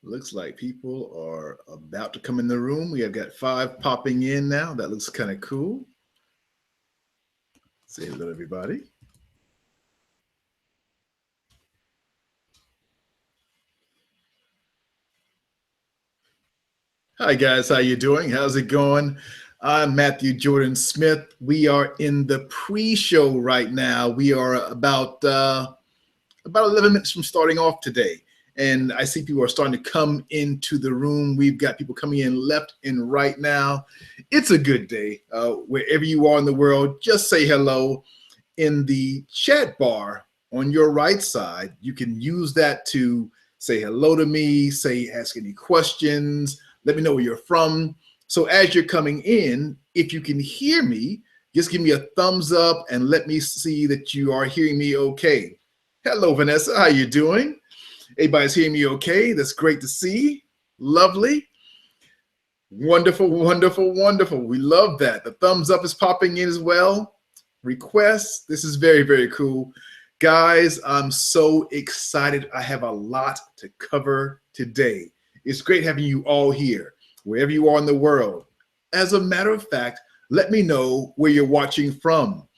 Looks like people are about to come in the room. We have got 5 popping in now. That looks kind of cool. Say hello, everybody. Hi, guys. How you doing? How's it going? I'm Matthew Jordan Smith. We are in the pre-show right now. We are about 11 minutes from starting off today. And I see people are starting to come into the room. We've got people coming in left and right now. It's a good day. Wherever you are in the world, just say hello in the chat bar on your right side. You can use that to say hello to me, ask any questions, let me know where you're from. So as you're coming in, if you can hear me, just give me a thumbs up and let me see that you are hearing me okay. Hello, Vanessa. How you doing? Everybody's hearing me okay? That's great to see. Lovely. Wonderful, wonderful, wonderful. We love that. The thumbs up is popping in as well. Requests. This is very, very cool. Guys, I'm so excited. I have a lot to cover today. It's great having you all here, wherever you are in the world. As a matter of fact, let me know where you're watching from.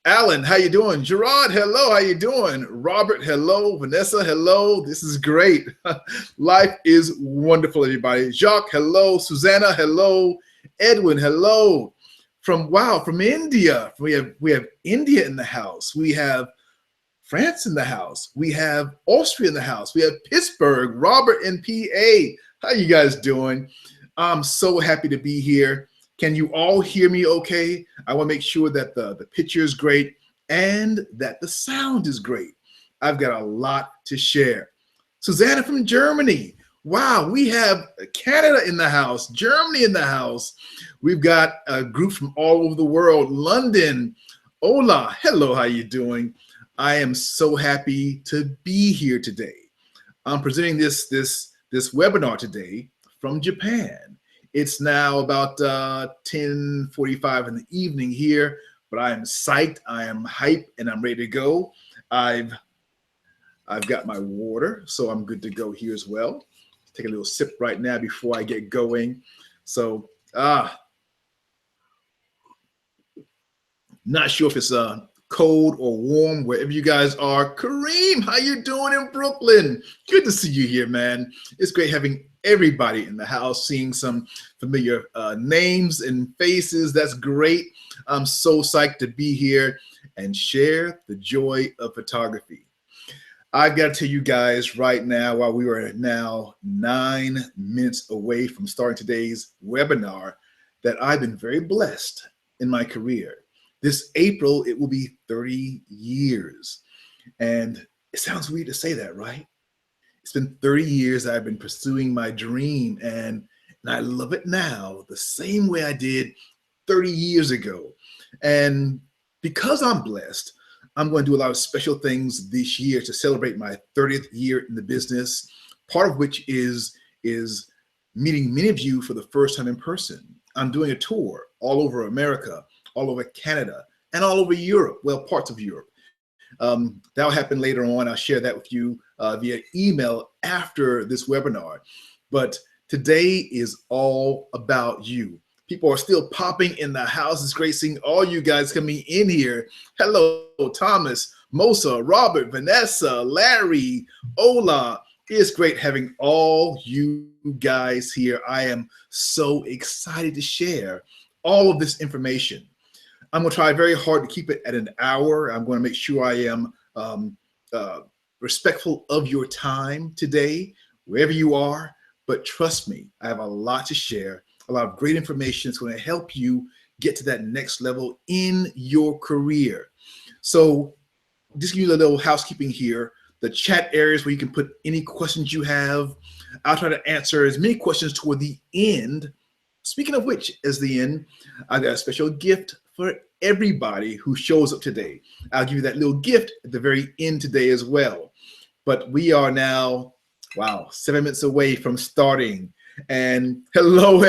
Alan, how you doing? Gerard, hello, how you doing? Robert, hello. Vanessa, hello. This is great. Life is wonderful, everybody. Jacques, hello. Susanna, hello. Edwin, hello. From India. We have India in the house. We have France in the house. We have Austria in the house. We have Pittsburgh, Robert and PA. How you guys doing? I'm so happy to be here. Can you all hear me okay? I want to make sure that the picture is great and that the sound is great. I've got a lot to share. Susanna from Germany. Wow, we have Canada in the house, Germany in the house. We've got a group from all over the world. London. Hola, hello, how you doing? I am so happy to be here today. I'm presenting this webinar today from Japan. It's now about 10:45 in the evening here, but I am psyched, I am hyped, and I'm ready to go. I've got my water, so I'm good to go here as well. Take a little sip right now before I get going. So, not sure if it's cold or warm wherever you guys are. Kareem, how you doing in Brooklyn? Good to see you here, man. It's great having everybody in the house, seeing some familiar names and faces. That's great. I'm so psyched to be here and share the joy of photography. I've got to tell you guys right now, while we are now 9 minutes away from starting today's webinar, that I've been very blessed in my career. This April, it will be 30 years. And it sounds weird to say that, right? It's been 30 years I've been pursuing my dream, and I love it now the same way I did 30 years ago. And because I'm blessed, I'm going to do a lot of special things this year to celebrate my 30th year in the business, part of which is meeting many of you for the first time in person. I'm doing a tour all over America, all over Canada, and all over Europe, well, parts of Europe. That'll happen later on. I'll share that with you via email after this webinar. But today is all about you. People are still popping in the house. It's great seeing all you guys coming in here. Hello, Thomas, Mosa, Robert, Vanessa, Larry, Ola. It's great having all you guys here. I am so excited to share all of this information. I'm going to try very hard to keep it at an hour. I'm going to make sure I am respectful of your time today, wherever you are. But trust me, I have a lot to share, a lot of great information that's going to help you get to that next level in your career. So just give you a little housekeeping here. The chat areas where you can put any questions you have. I'll try to answer as many questions toward the end. Speaking of which, as the end, I've got a special gift for everybody who shows up today. I'll give you that little gift at the very end today as well. But we are now, wow, 7 minutes away from starting. And hello. We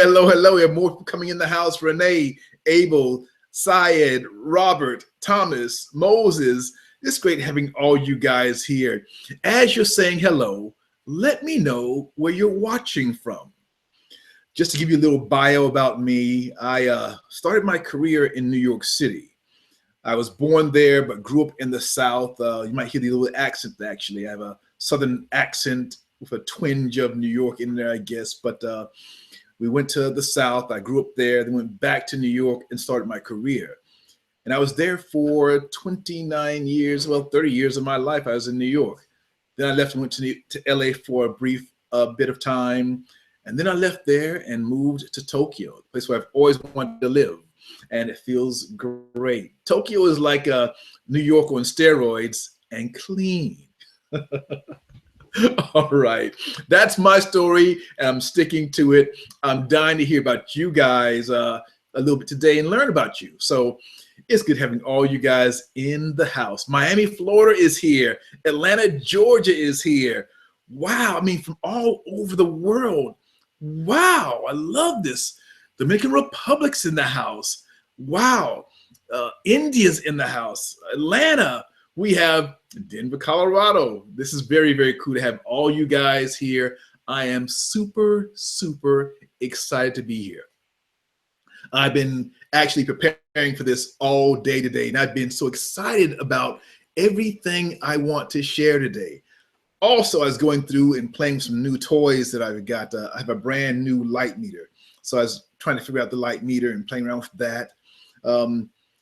have more coming in the house. Renee, Abel, Syed, Robert, Thomas, Moses. It's great having all you guys here. As you're saying hello, let me know where you're watching from. Just to give you a little bio about me, I started my career in New York City. I was born there, but grew up in the South. You might hear the little accent, actually. I have a Southern accent with a twinge of New York in there, I guess. But we went to the South. I grew up there, then went back to New York and started my career. And I was there for 29 years, well, 30 years of my life. I was in New York. Then I left and went to LA for a brief bit of time. And then I left there and moved to Tokyo, a place where I've always wanted to live. And it feels great. Tokyo is like New York on steroids and clean. All right. That's my story, and I'm sticking to it. I'm dying to hear about you guys a little bit today and learn about you. So it's good having all you guys in the house. Miami, Florida is here. Atlanta, Georgia is here. Wow. I mean, from all over the world. Wow. I love this. Dominican Republic's in the house. Wow. India's in the house. Atlanta. We have Denver, Colorado. This is very, very cool to have all you guys here. I am super, super excited to be here. I've been actually preparing for this all day today, and I've been so excited about everything I want to share today. Also, I was going through and playing some new toys that I've got. I have a brand new light meter. So I was trying to figure out the light meter and playing around with that.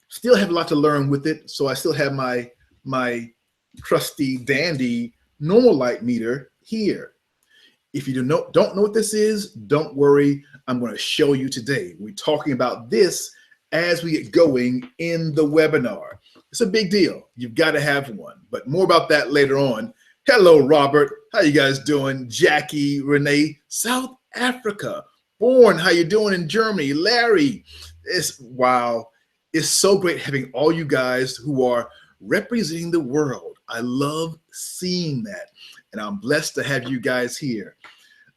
Still have a lot to learn with it. So I still have my trusty dandy normal light meter here. If you don't know what this is, don't worry. I'm going to show you today. We're talking about this as we get going in the webinar. It's a big deal. You've got to have one, but more about that later on. Hello, Robert. How you guys doing? Jackie, Renee, South Africa. Born, how you doing in Germany? Larry, wow. It's so great having all you guys who are representing the world. I love seeing that. And I'm blessed to have you guys here.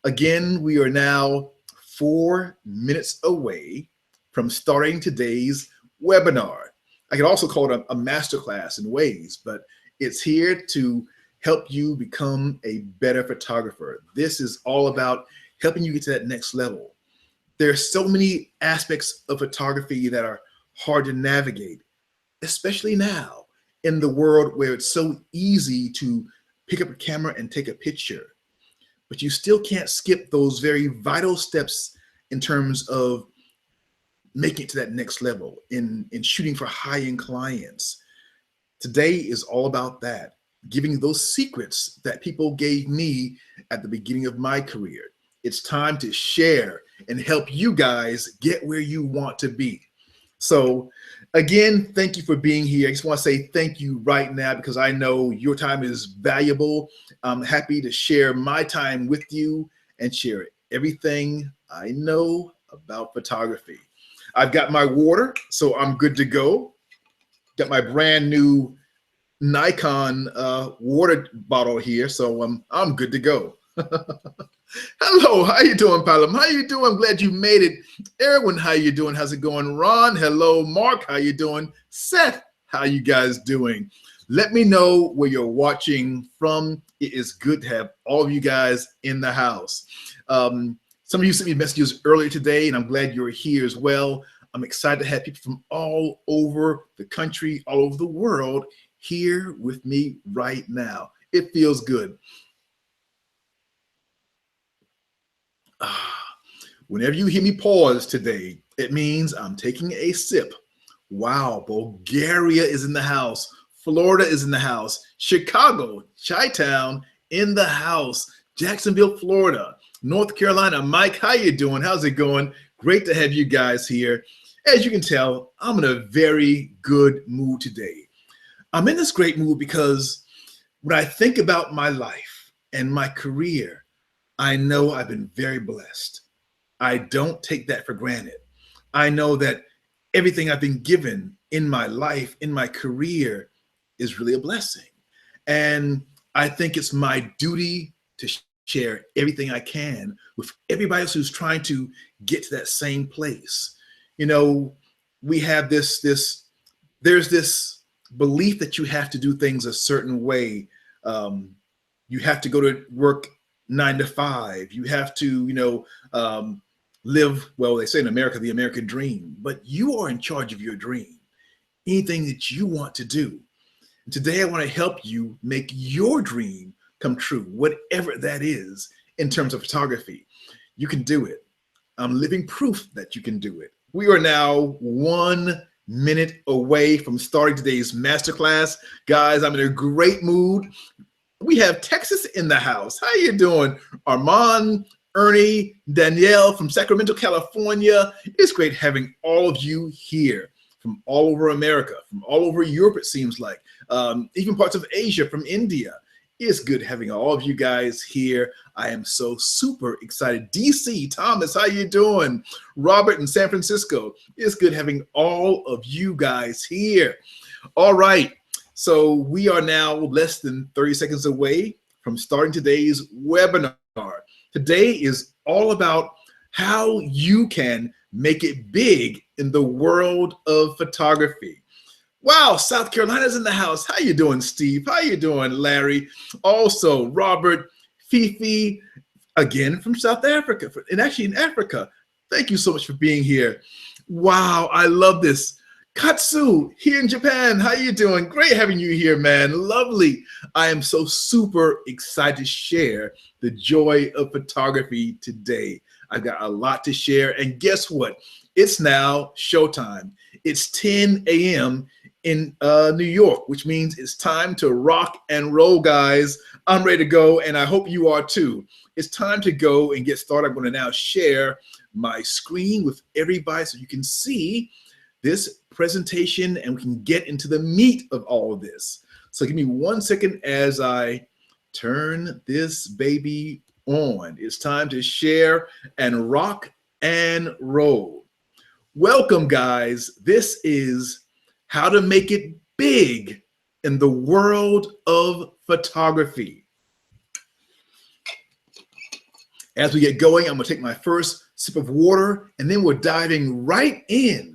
Again, we are now 4 minutes away from starting today's webinar. I could also call it a masterclass in ways, but it's here to help you become a better photographer. This is all about helping you get to that next level. There are so many aspects of photography that are hard to navigate, especially now in the world where it's so easy to pick up a camera and take a picture. But you still can't skip those very vital steps in terms of making it to that next level in shooting for high-end clients. Today is all about that, giving those secrets that people gave me at the beginning of my career. It's time to share and help you guys get where you want to be. So again, thank you for being here. I just want to say thank you right now because I know your time is valuable. I'm happy to share my time with you and share everything I know about photography. I've got my water, so I'm good to go. Got my brand new Nikon water bottle here, so I'm good to go. Hello, how you doing, Palam? How you doing? I'm glad you made it. Erwin, how you doing? How's it going? Ron, hello. Mark, how you doing? Seth, how you guys doing? Let me know where you're watching from. It is good to have all of you guys in the house. Some of you sent me messages earlier today, and I'm glad you're here as well. I'm excited to have people from all over the country, all over the world here with me right now. It feels good. Whenever you hear me pause today, it means I'm taking a sip. Wow, Bulgaria is in the house. Florida is in the house. Chicago, Chi-Town in the house. Jacksonville, Florida. North Carolina. Mike, how you doing? How's it going? Great to have you guys here. As you can tell, I'm in a very good mood today. I'm in this great mood because when I think about my life and my career, I know I've been very blessed. I don't take that for granted. I know that everything I've been given in my life, in my career, is really a blessing. And I think it's my duty to share everything I can with everybody else who's trying to get to that same place. You know, we have there's this belief that you have to do things a certain way. You have to go to work 9 to 5. You have to, live, well, they say in America, the American dream, but you are in charge of your dream, anything that you want to do. And today, I want to help you make your dream come true, whatever that is in terms of photography. You can do it. I'm living proof that you can do it. We are now 1 minute away from starting today's masterclass. Guys, I'm in a great mood. We have Texas in the house. How you doing? Armand, Ernie, Danielle from Sacramento, California. It's great having all of you here from all over America, from all over Europe, it seems like, even parts of Asia, from India. It's good having all of you guys here. I am so super excited. DC, Thomas, how you doing? Robert in San Francisco. It's good having all of you guys here. All right. So we are now less than 30 seconds away from starting today's webinar. Today is all about how you can make it big in the world of photography. Wow, South Carolina's in the house. How you doing, Steve? How you doing, Larry? Also, Robert, Fifi, again from South Africa, and actually in Africa. Thank you so much for being here. Wow, I love this. Katsu, here in Japan. How you doing? Great having you here, man. Lovely. I am so super excited to share the joy of photography today. I've got a lot to share, and guess what? It's now showtime. It's 10 a.m. in New York, which means it's time to rock and roll, guys. I'm ready to go, and I hope you are too. It's time to go and get started. I'm going to now share my screen with everybody so you can see this presentation and we can get into the meat of all of this. So give me 1 second as I turn this baby on. It's time to share and rock and roll. Welcome, guys. This is how to make it big in the world of photography. As we get going, I'm going to take my first sip of water, and then we're diving right in.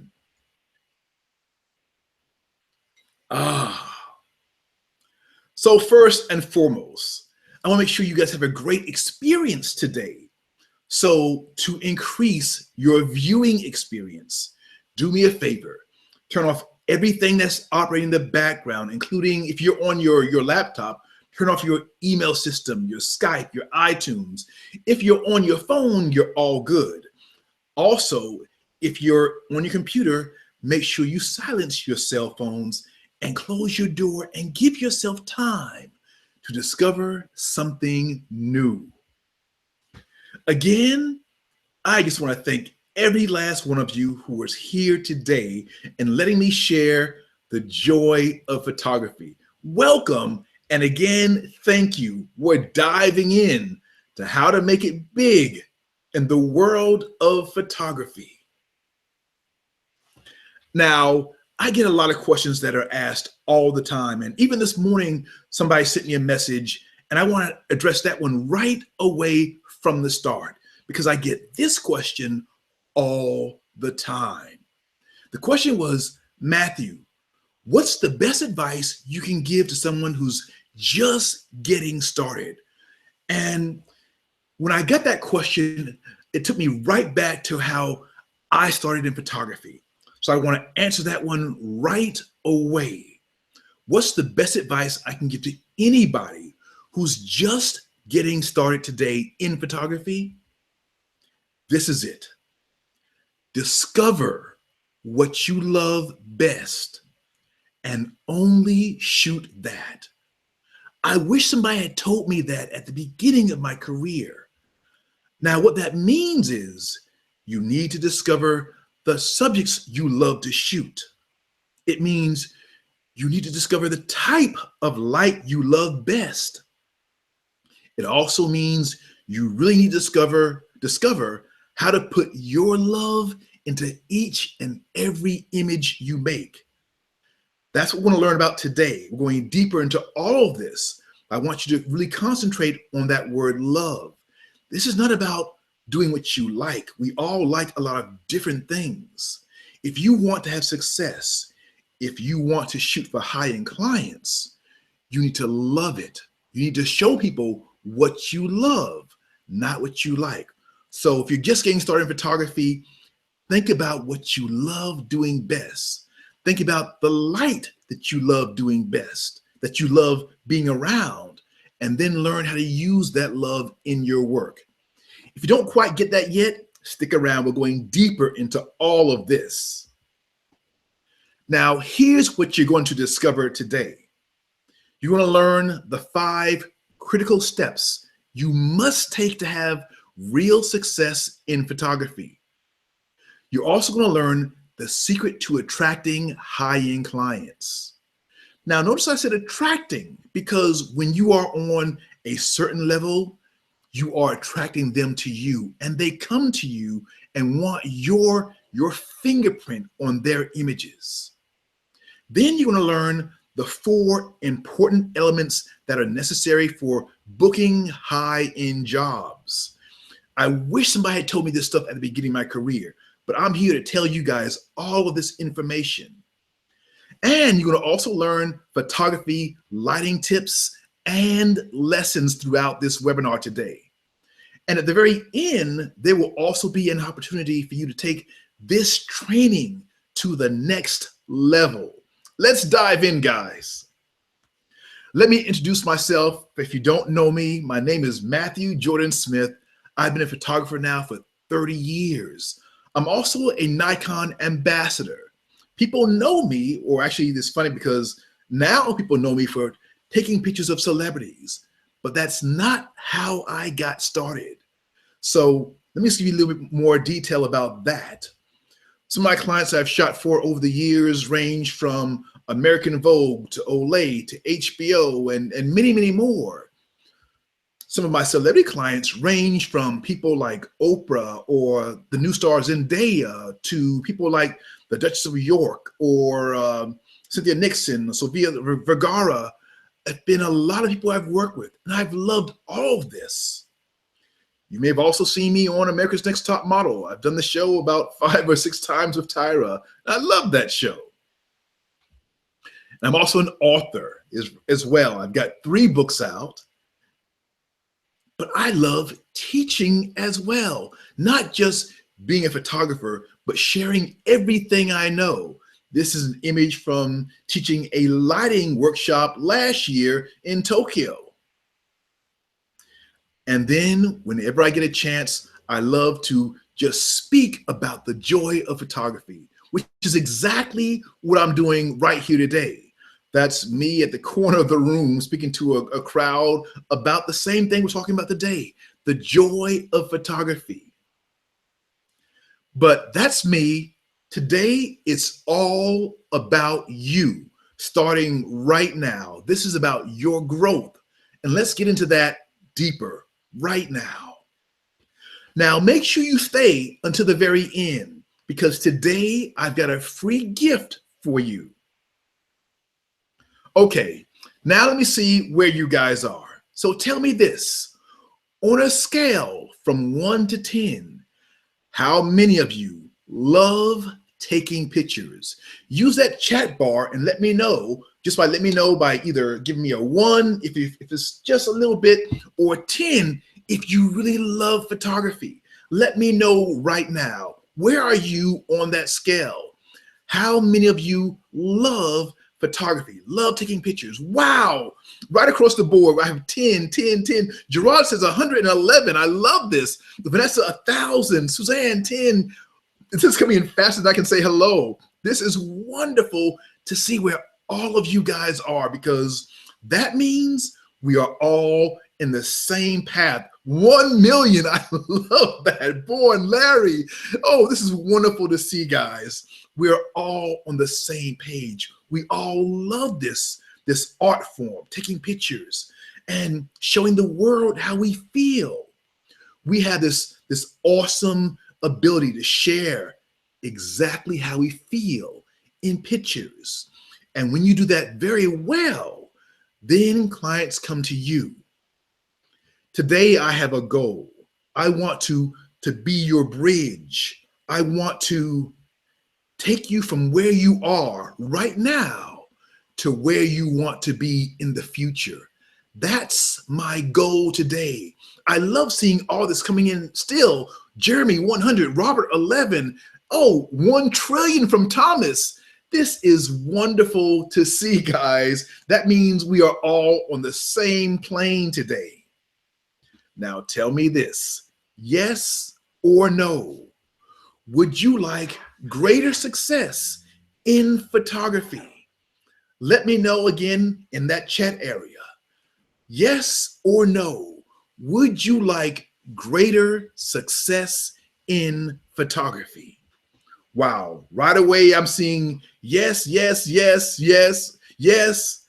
So first and foremost, I want to make sure you guys have a great experience today. So to increase your viewing experience, do me a favor, turn off everything that's operating in the background, including if you're on your laptop, turn off your email system, your Skype, your iTunes. If you're on your phone, you're all good. Also, if you're on your computer, make sure you silence your cell phones and close your door and give yourself time to discover something new. Again, I just want to thank every last one of you who is here today and letting me share the joy of photography. Welcome, and again, thank you. We're diving in to how to make it big in the world of photography. Now, I get a lot of questions that are asked all the time. And even this morning, somebody sent me a message, and I want to address that one right away from the start because I get this question all the time. The question was, Matthew, what's the best advice you can give to someone who's just getting started? And when I got that question, it took me right back to how I started in photography. So I want to answer that one right away. What's the best advice I can give to anybody who's just getting started today in photography? This is it. Discover what you love best and only shoot that. I wish somebody had told me that at the beginning of my career. Now, what that means is you need to discover the subjects you love to shoot. It means you need to discover the type of light you love best. It also means you really need to discover how to put your love into each and every image you make. That's what we're going to learn about today. We're going deeper into all of this. I want you to really concentrate on that word love. This is not about doing what you like. We all like a lot of different things. If you want to have success, if you want to shoot for high-end clients, you need to love it. You need to show people what you love. not what you like. So if you're just getting started in photography, think about what you love doing best. Think about the light that you love doing best, that you love being around, and then learn how to use that love in your work. If you don't quite get that yet, stick around. We're going deeper into all of this. Now, here's what you're going to discover today. You're going to learn the 5 critical steps you must take to have real success in photography. You're also going to learn the secret to attracting high-end clients. Now, notice I said attracting, because when you are on a certain level, you are attracting them to you, and they come to you and want your fingerprint on their images. Then you're going to learn the 4 important elements that are necessary for booking high-end jobs. I wish somebody had told me this stuff at the beginning of my career, but I'm here to tell you guys all of this information. And you're going to also learn photography, lighting tips, and lessons throughout this webinar today. And at the very end, there will also be an opportunity for you to take this training to the next level. Let's dive in, guys. Let me introduce myself. If you don't know me, my name is Matthew Jordan Smith. I've been a photographer now for 30 years. I'm also a Nikon ambassador. People know me, or actually it's funny because now people know me for taking pictures of celebrities, but that's not how I got started. So let me give you a little bit more detail about that. Some of my clients I've shot for over the years range from American Vogue to Olay to HBO and many, many more. Some of my celebrity clients range from people like Oprah or the new star Zendaya to people like the Duchess of York or Cynthia Nixon, Sofia Vergara. It's been a lot of people I've worked with, and I've loved all of this. You may have also seen me on America's Next Top Model. I've done the show about 5 or 6 times with Tyra. I love that show. And I'm also an author as well. I've got 3 books out. But I love teaching as well, not just being a photographer, but sharing everything I know. This is an image from teaching a lighting workshop last year in Tokyo. And then whenever I get a chance, I love to just speak about the joy of photography, which is exactly what I'm doing right here today. That's me at the corner of the room speaking to a crowd about the same thing we're talking about today, the joy of photography. But that's me. Today, it's all about you, starting right now. This is about your growth. And let's get into that deeper right now. Now, make sure you stay until the very end, because today I've got a free gift for you. Okay, now let me see where you guys are. So tell me this, on a scale from 1 to 10, how many of you love taking pictures? Use that chat bar and let me know, let me know by either giving me a 1 if it's just a little bit, or 10 if you really love photography. Let me know right now, where are you on that scale? How many of you love photography, love taking pictures? Wow, right across the board, I have 10, 10, 10. Gerard says 111, I love this. Vanessa, 1,000, Suzanne, 10. This is coming in faster than I can say hello. This is wonderful to see where all of you guys are, because that means we are all in the same path. 1 million, I love that. Born Larry, oh, this is wonderful to see, guys. We're all on the same page. We all love this art form, taking pictures and showing the world how we feel. We have this awesome ability to share exactly how we feel in pictures. And when you do that very well, then clients come to you. Today, I have a goal. I want to be your bridge. I want to take you from where you are right now to where you want to be in the future. That's my goal today. I love seeing all this coming in still. Jeremy 100, Robert 11. Oh, 1 trillion from Thomas. This is wonderful to see, guys. That means we are all on the same plane today. Now tell me this, yes or no? Would you like greater success in photography? Let me know again in that chat area. Yes or no? Would you like greater success in photography? Wow, right away I'm seeing yes, yes, yes, yes, yes.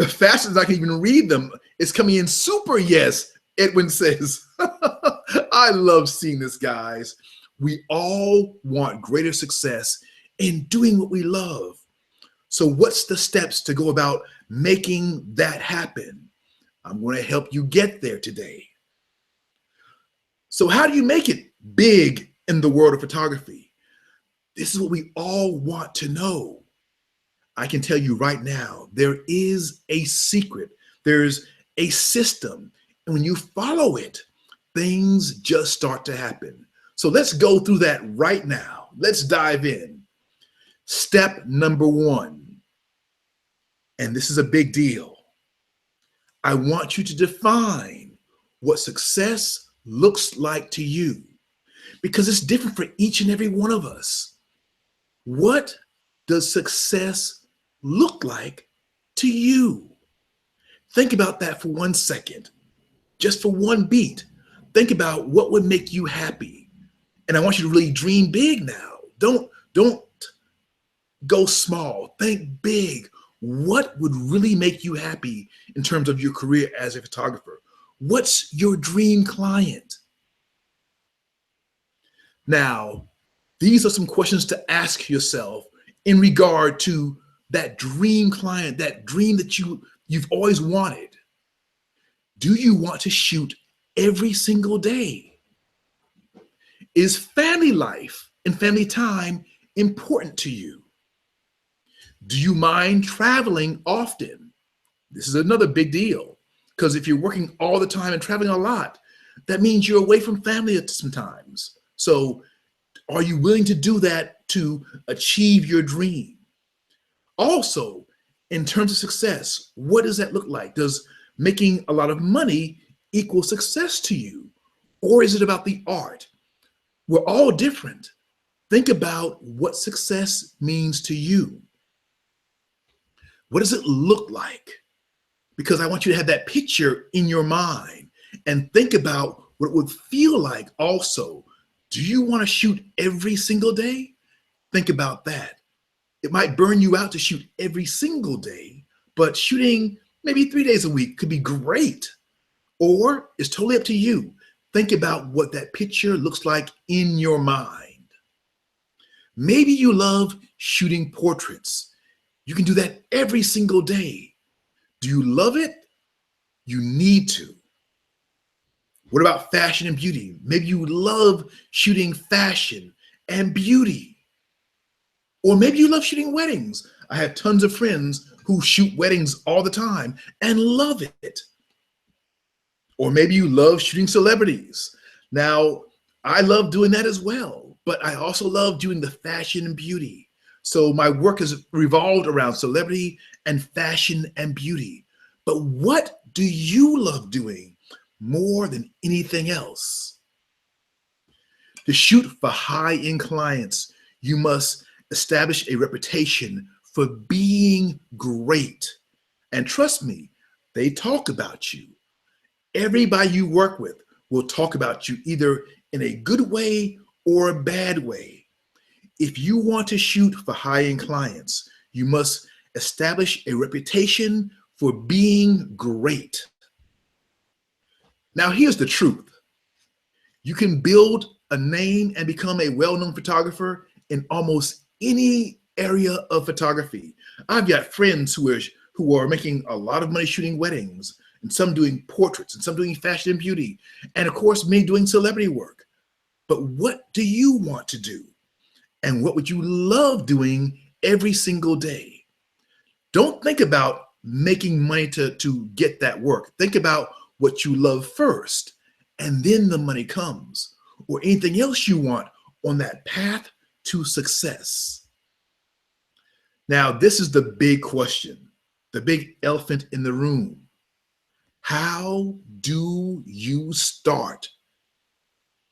Fast as I can even read them, it's coming in super yes, Edwin says. I love seeing this, guys. We all want greater success in doing what we love. So what's the steps to go about making that happen? I'm going to help you get there today. So how do you make it big in the world of photography? This is what we all want to know. I can tell you right now, there is a secret. There's a system. And when you follow it, things just start to happen. So let's go through that right now. Let's dive in. Step number 1, and this is a big deal. I want you to define what success looks like to you, because it's different for each and every one of us. What does success look like to you? Think about that for 1 second, just for 1 beat. Think about what would make you happy. And I want you to really dream big now. Don't go small, think big. What would really make you happy in terms of your career as a photographer? What's your dream client? Now, these are some questions to ask yourself in regard to that dream client, that dream that you've always wanted. Do you want to shoot every single day? Is family life and family time important to you? Do you mind traveling often? This is another big deal, because if you're working all the time and traveling a lot, that means you're away from family at sometimes. So are you willing to do that to achieve your dream? Also, in terms of success, what does that look like? Does making a lot of money equal success to you? Or is it about the art? We're all different. Think about what success means to you. What does it look like? Because I want you to have that picture in your mind and think about what it would feel like also. Do you want to shoot every single day? Think about that. It might burn you out to shoot every single day, but shooting maybe 3 days a week could be great. Or it's totally up to you. Think about what that picture looks like in your mind. Maybe you love shooting portraits. You can do that every single day. Do you love it? You need to. What about fashion and beauty? Maybe you love shooting fashion and beauty. Or maybe you love shooting weddings. I have tons of friends who shoot weddings all the time and love it. Or maybe you love shooting celebrities. Now, I love doing that as well, but I also love doing the fashion and beauty. So my work has revolved around celebrity and fashion and beauty. But what do you love doing more than anything else? To shoot for high-end clients, you must establish a reputation for being great. And trust me, they talk about you. Everybody you work with will talk about you either in a good way or a bad way. If you want to shoot for high-end clients, you must establish a reputation for being great. Now, here's the truth. You can build a name and become a well-known photographer in almost any area of photography. I've got friends who are making a lot of money shooting weddings, and some doing portraits, and some doing fashion and beauty, and of course, me doing celebrity work. But what do you want to do? And what would you love doing every single day? Don't think about making money to get that work. Think about what you love first, and then the money comes, or anything else you want on that path to success. Now, this is the big question, the big elephant in the room. How do you start?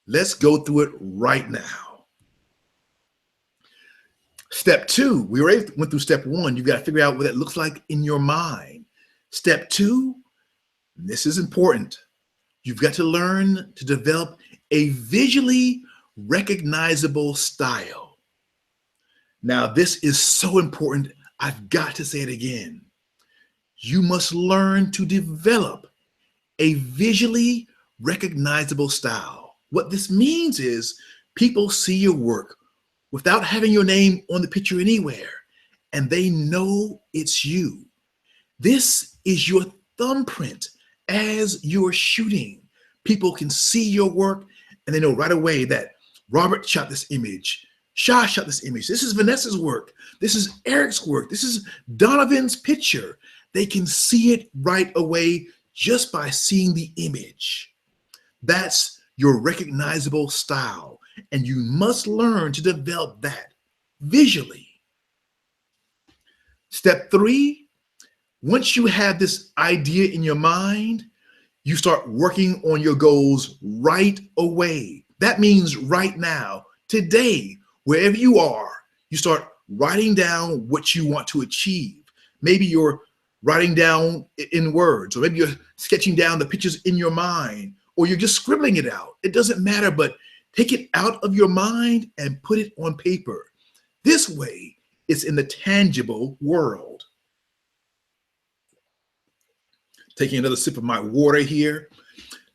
Let's go through it right now. Step two, we already went through step one. You got to figure out what that looks like in your mind. Step two, this is important. You've got to learn to develop a visually recognizable style. Now, this is so important. I've got to say it again. You must learn to develop a visually recognizable style. What this means is people see your work without having your name on the picture anywhere, and they know it's you. This is your thumbprint as you're shooting. People can see your work and they know right away that Robert shot this image, Shah shot this image, this is Vanessa's work, this is Eric's work, this is Donovan's picture. They can see it right away just by seeing the image. That's your recognizable style, and you must learn to develop that visually. Step three, once you have this idea in your mind, you start working on your goals right away. That means right now, today, wherever you are, you start writing down what you want to achieve. Maybe you're writing down in words, or maybe you're sketching down the pictures in your mind, or you're just scribbling it out. It doesn't matter, but take it out of your mind and put it on paper. This way, it's in the tangible world. Taking another sip of my water here.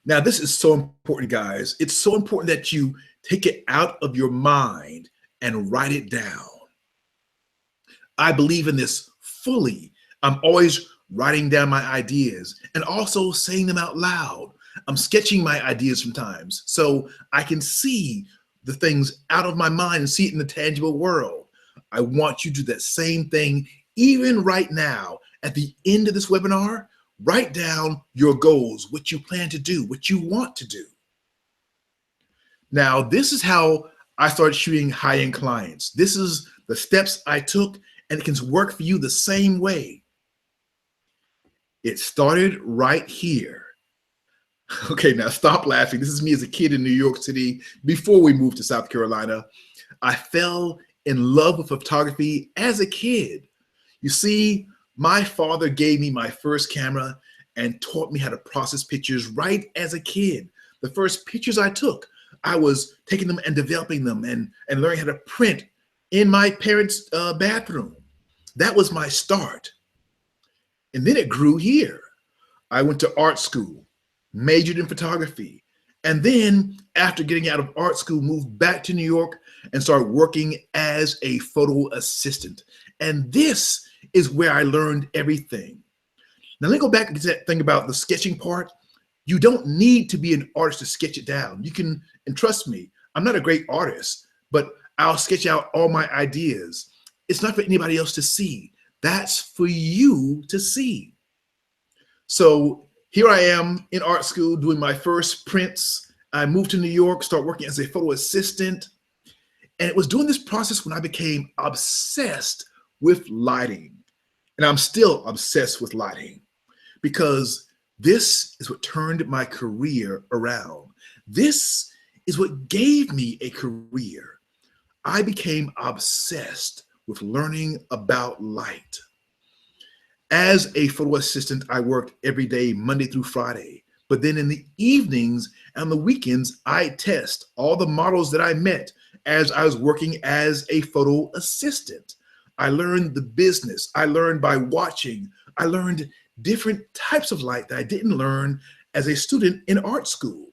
Now, this is so important, guys. It's so important that you take it out of your mind and write it down. I believe in this fully. I'm always writing down my ideas and also saying them out loud. I'm sketching my ideas sometimes so I can see the things out of my mind and see it in the tangible world. I want you to do that same thing even right now. At the end of this webinar, write down your goals, what you plan to do, what you want to do. Now, this is how I started shooting high-end clients. This is the steps I took, and it can work for you the same way. It started right here. Okay, now stop laughing. This is me as a kid in New York City before we moved to South Carolina. I fell in love with photography as a kid. You see, my father gave me my first camera and taught me how to process pictures right as a kid. The first pictures I took, I was taking them and developing them and learning how to print in my parents' bathroom. That was my start. And then it grew here. I went to art school, majored in photography, and then after getting out of art school, moved back to New York and started working as a photo assistant. And this is where I learned everything. Now let me go back and that thing about the sketching part. You don't need to be an artist to sketch it down. You can, and trust me, I'm not a great artist, but I'll sketch out all my ideas. It's not for anybody else to see. That's for you to see. So here I am in art school doing my first prints. I moved to New York, start working as a photo assistant. And it was during this process when I became obsessed with lighting. And I'm still obsessed with lighting because this is what turned my career around. This is what gave me a career. I became obsessed with learning about light. As a photo assistant, I worked every day, Monday through Friday. But then in the evenings and the weekends, I test all the models that I met as I was working as a photo assistant. I learned the business. I learned by watching. I learned different types of light that I didn't learn as a student in art school.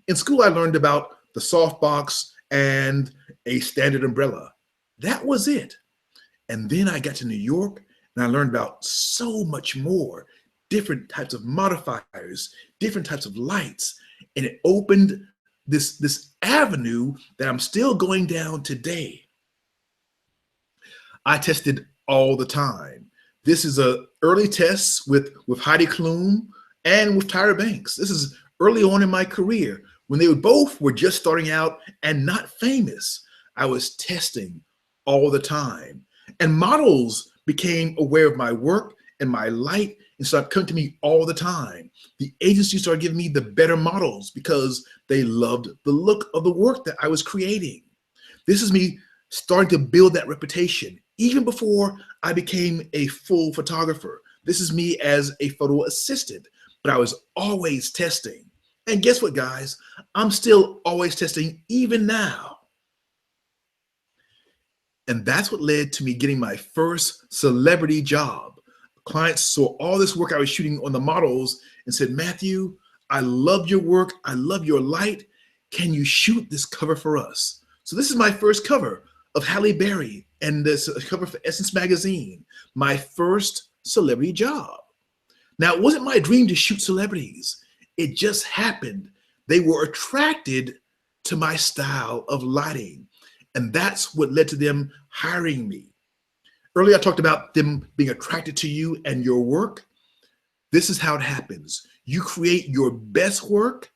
In school, I learned about the softbox and a standard umbrella. That was it. And then I got to New York and I learned about so much more, different types of modifiers, different types of lights. And it opened this avenue that I'm still going down today. I tested all the time. This is a early test with Heidi Klum and with Tyra Banks. This is early on in my career when they both were just starting out and not famous. I was testing all the time. And models became aware of my work and my light and started coming to me all the time. The agency started giving me the better models because they loved the look of the work that I was creating. This is me starting to build that reputation even before I became a full photographer. This is me as a photo assistant, but I was always testing. And guess what, guys? I'm still always testing even now. And that's what led to me getting my first celebrity job. Clients saw all this work I was shooting on the models and said, Matthew, I love your work. I love your light. Can you shoot this cover for us? So this is my first cover of Halle Berry and this cover for Essence Magazine, my first celebrity job. Now, it wasn't my dream to shoot celebrities. It just happened. They were attracted to my style of lighting. And that's what led to them hiring me. Earlier, I talked about them being attracted to you and your work. This is how it happens. You create your best work,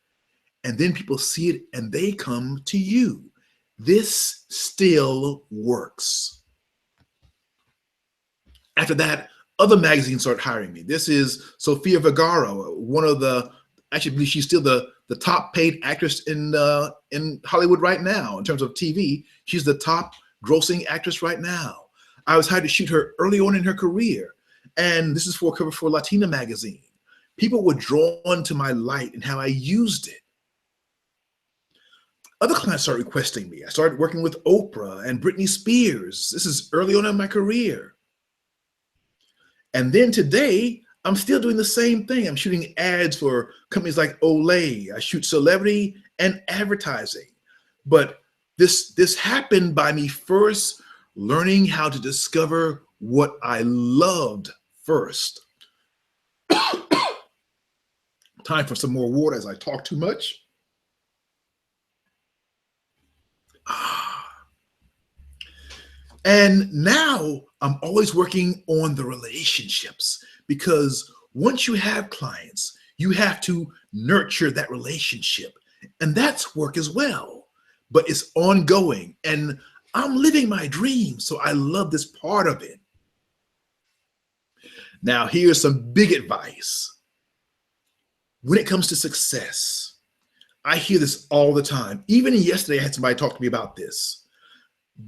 and then people see it and they come to you. This still works. After that, other magazines started hiring me. This is Sofia Vergara, one of the, actually, I believe she's still the top paid actress in Hollywood right now in terms of TV. She's the top grossing actress right now. I was hired to shoot her early on in her career. And this is for a cover for Latina magazine. People were drawn to my light and how I used it. Other clients started requesting me. I started working with Oprah and Britney Spears. This is early on in my career. And then today, I'm still doing the same thing. I'm shooting ads for companies like Olay. I shoot celebrity and advertising. But this happened by me first learning how to discover what I loved first. Time for some more water as I talk too much. And now I'm always working on the relationships, because once you have clients, you have to nurture that relationship. And that's work as well, but it's ongoing. And I'm living my dream, so I love this part of it. Now, here's some big advice. When it comes to success, I hear this all the time. Even yesterday, I had somebody talk to me about this.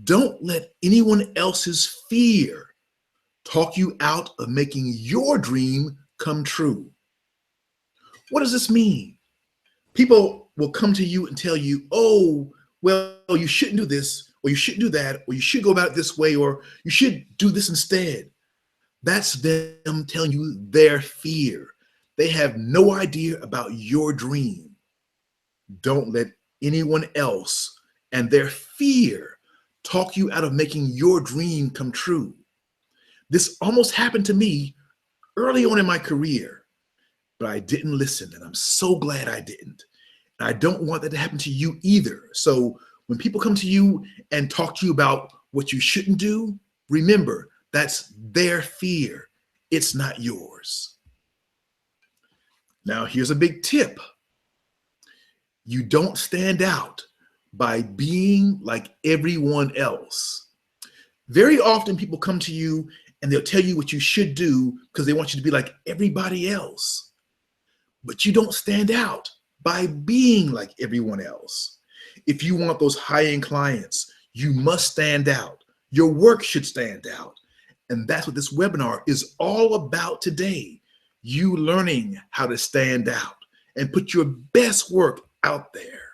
Don't let anyone else's fear talk you out of making your dream come true. What does this mean? People will come to you and tell you, oh, well, you shouldn't do this, or you shouldn't do that, or you should go about it this way, or you should do this instead. That's them telling you their fear. They have no idea about your dream. Don't let anyone else and their fear talk you out of making your dream come true. This almost happened to me early on in my career, but I didn't listen, and I'm so glad I didn't. And I don't want that to happen to you either. So when people come to you and talk to you about what you shouldn't do, remember, that's their fear. It's not yours. Now, here's a big tip. You don't stand out by being like everyone else. Very often people come to you and they'll tell you what you should do because they want you to be like everybody else. But you don't stand out by being like everyone else. If you want those high-end clients, you must stand out. Your work should stand out. And that's what this webinar is all about today. You learning how to stand out and put your best work out there.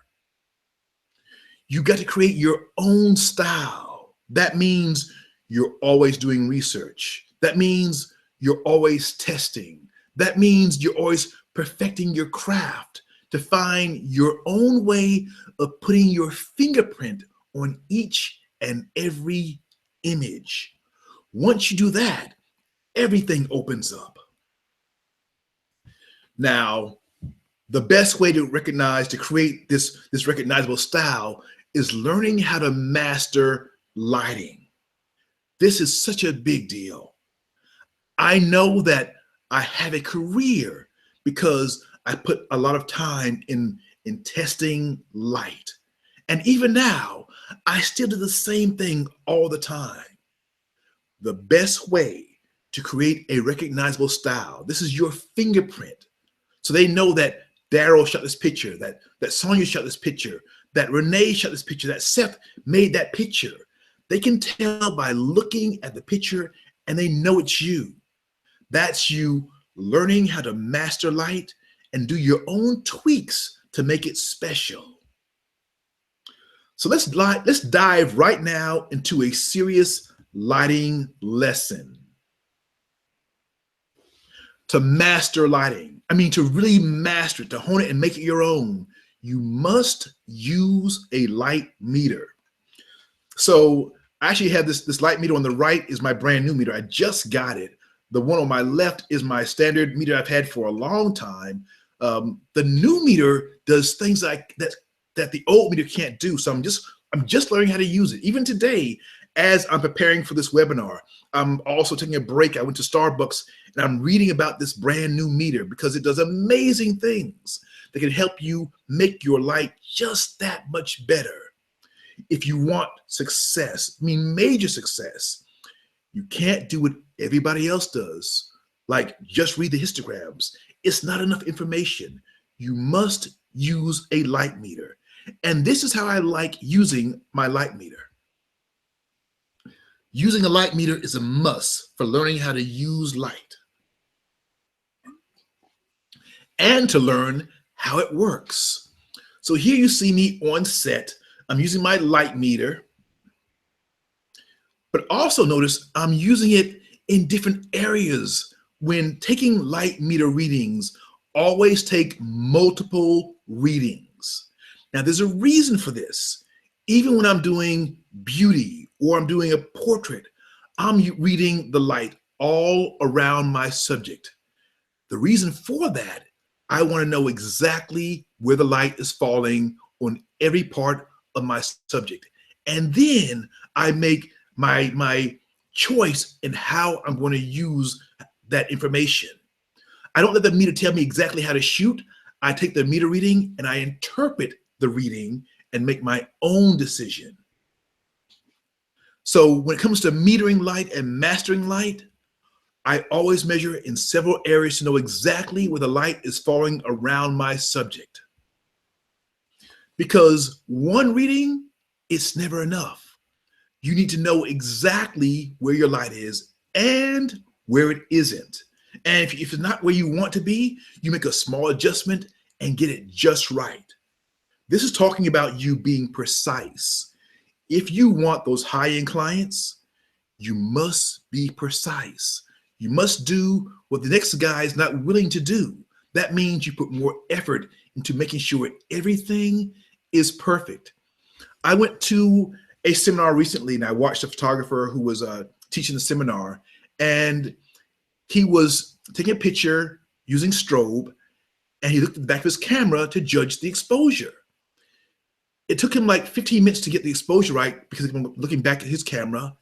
You got to create your own style. That means you're always doing research. That means you're always testing. That means you're always perfecting your craft to find your own way of putting your fingerprint on each and every image. Once you do that, everything opens up. Now, the best way to create this recognizable style is learning how to master lighting. This is such a big deal. I know that I have a career because I put a lot of time in testing light. And even now, I still do the same thing all the time. The best way to create a recognizable style, this is your fingerprint. So they know that Daryl shot this picture, that Sonia shot this picture, that Renee shot this picture, that Seth made that picture. They can tell by looking at the picture and they know it's you. That's you learning how to master light and do your own tweaks to make it special. So let's dive right now into a serious lighting lesson. To master lighting, I mean, to really master it, to hone it and make it your own, you must use a light meter. So I actually have this light meter on the right is my brand new meter. I just got it. The one on my left is my standard meter I've had for a long time. The new meter does things like that the old meter can't do. So I'm just learning how to use it. Even today, as I'm preparing for this webinar, I'm also taking a break. I went to Starbucks and I'm reading about this brand new meter because it does amazing things that can help you make your light just that much better. If you want success, I mean major success, you can't do what everybody else does, like just read the histograms. It's not enough information. You must use a light meter. And this is how I like using my light meter. Using a light meter is a must for learning how to use light and to learn how it works. So here you see me on set. I'm using my light meter, but also notice I'm using it in different areas. When taking light meter readings, always take multiple readings. Now there's a reason for this. Even when I'm doing beauty or I'm doing a portrait, I'm reading the light all around my subject. The reason for that, I want to know exactly where the light is falling on every part of my subject. And then I make my choice in how I'm going to use that information. I don't let the meter tell me exactly how to shoot. I take the meter reading and I interpret the reading and make my own decision. So when it comes to metering light and mastering light, I always measure in several areas to know exactly where the light is falling around my subject. Because one reading, it's never enough. You need to know exactly where your light is and where it isn't. And if it's not where you want to be, you make a small adjustment and get it just right. This is talking about you being precise. If you want those high-end clients, you must be precise. You must do what the next guy is not willing to do. That means you put more effort into making sure everything is perfect. I went to a seminar recently and I watched a photographer who was teaching the seminar, and he was taking a picture using strobe, and he looked at the back of his camera to judge the exposure. It took him like 15 minutes to get the exposure right because he was looking back at his camera.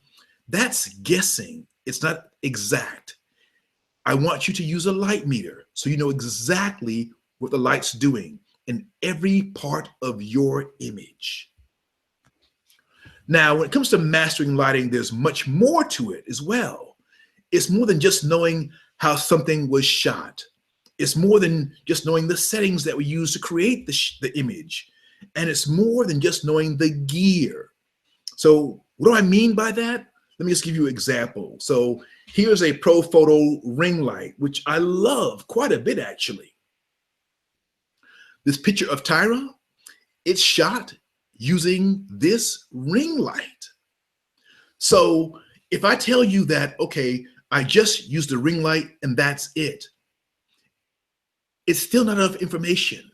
That's guessing. It's not exact. I want you to use a light meter so you know exactly what the light's doing in every part of your image. Now, when it comes to mastering lighting, there's much more to it as well. It's more than just knowing how something was shot. It's more than just knowing the settings that we use to create the image. And it's more than just knowing the gear. So what do I mean by that? Let me just give you an example. So here's a Profoto ring light, which I love quite a bit, actually. This picture of Tyra, it's shot using this ring light. So if I tell you that, okay, I just used the ring light and that's it, it's still not enough information.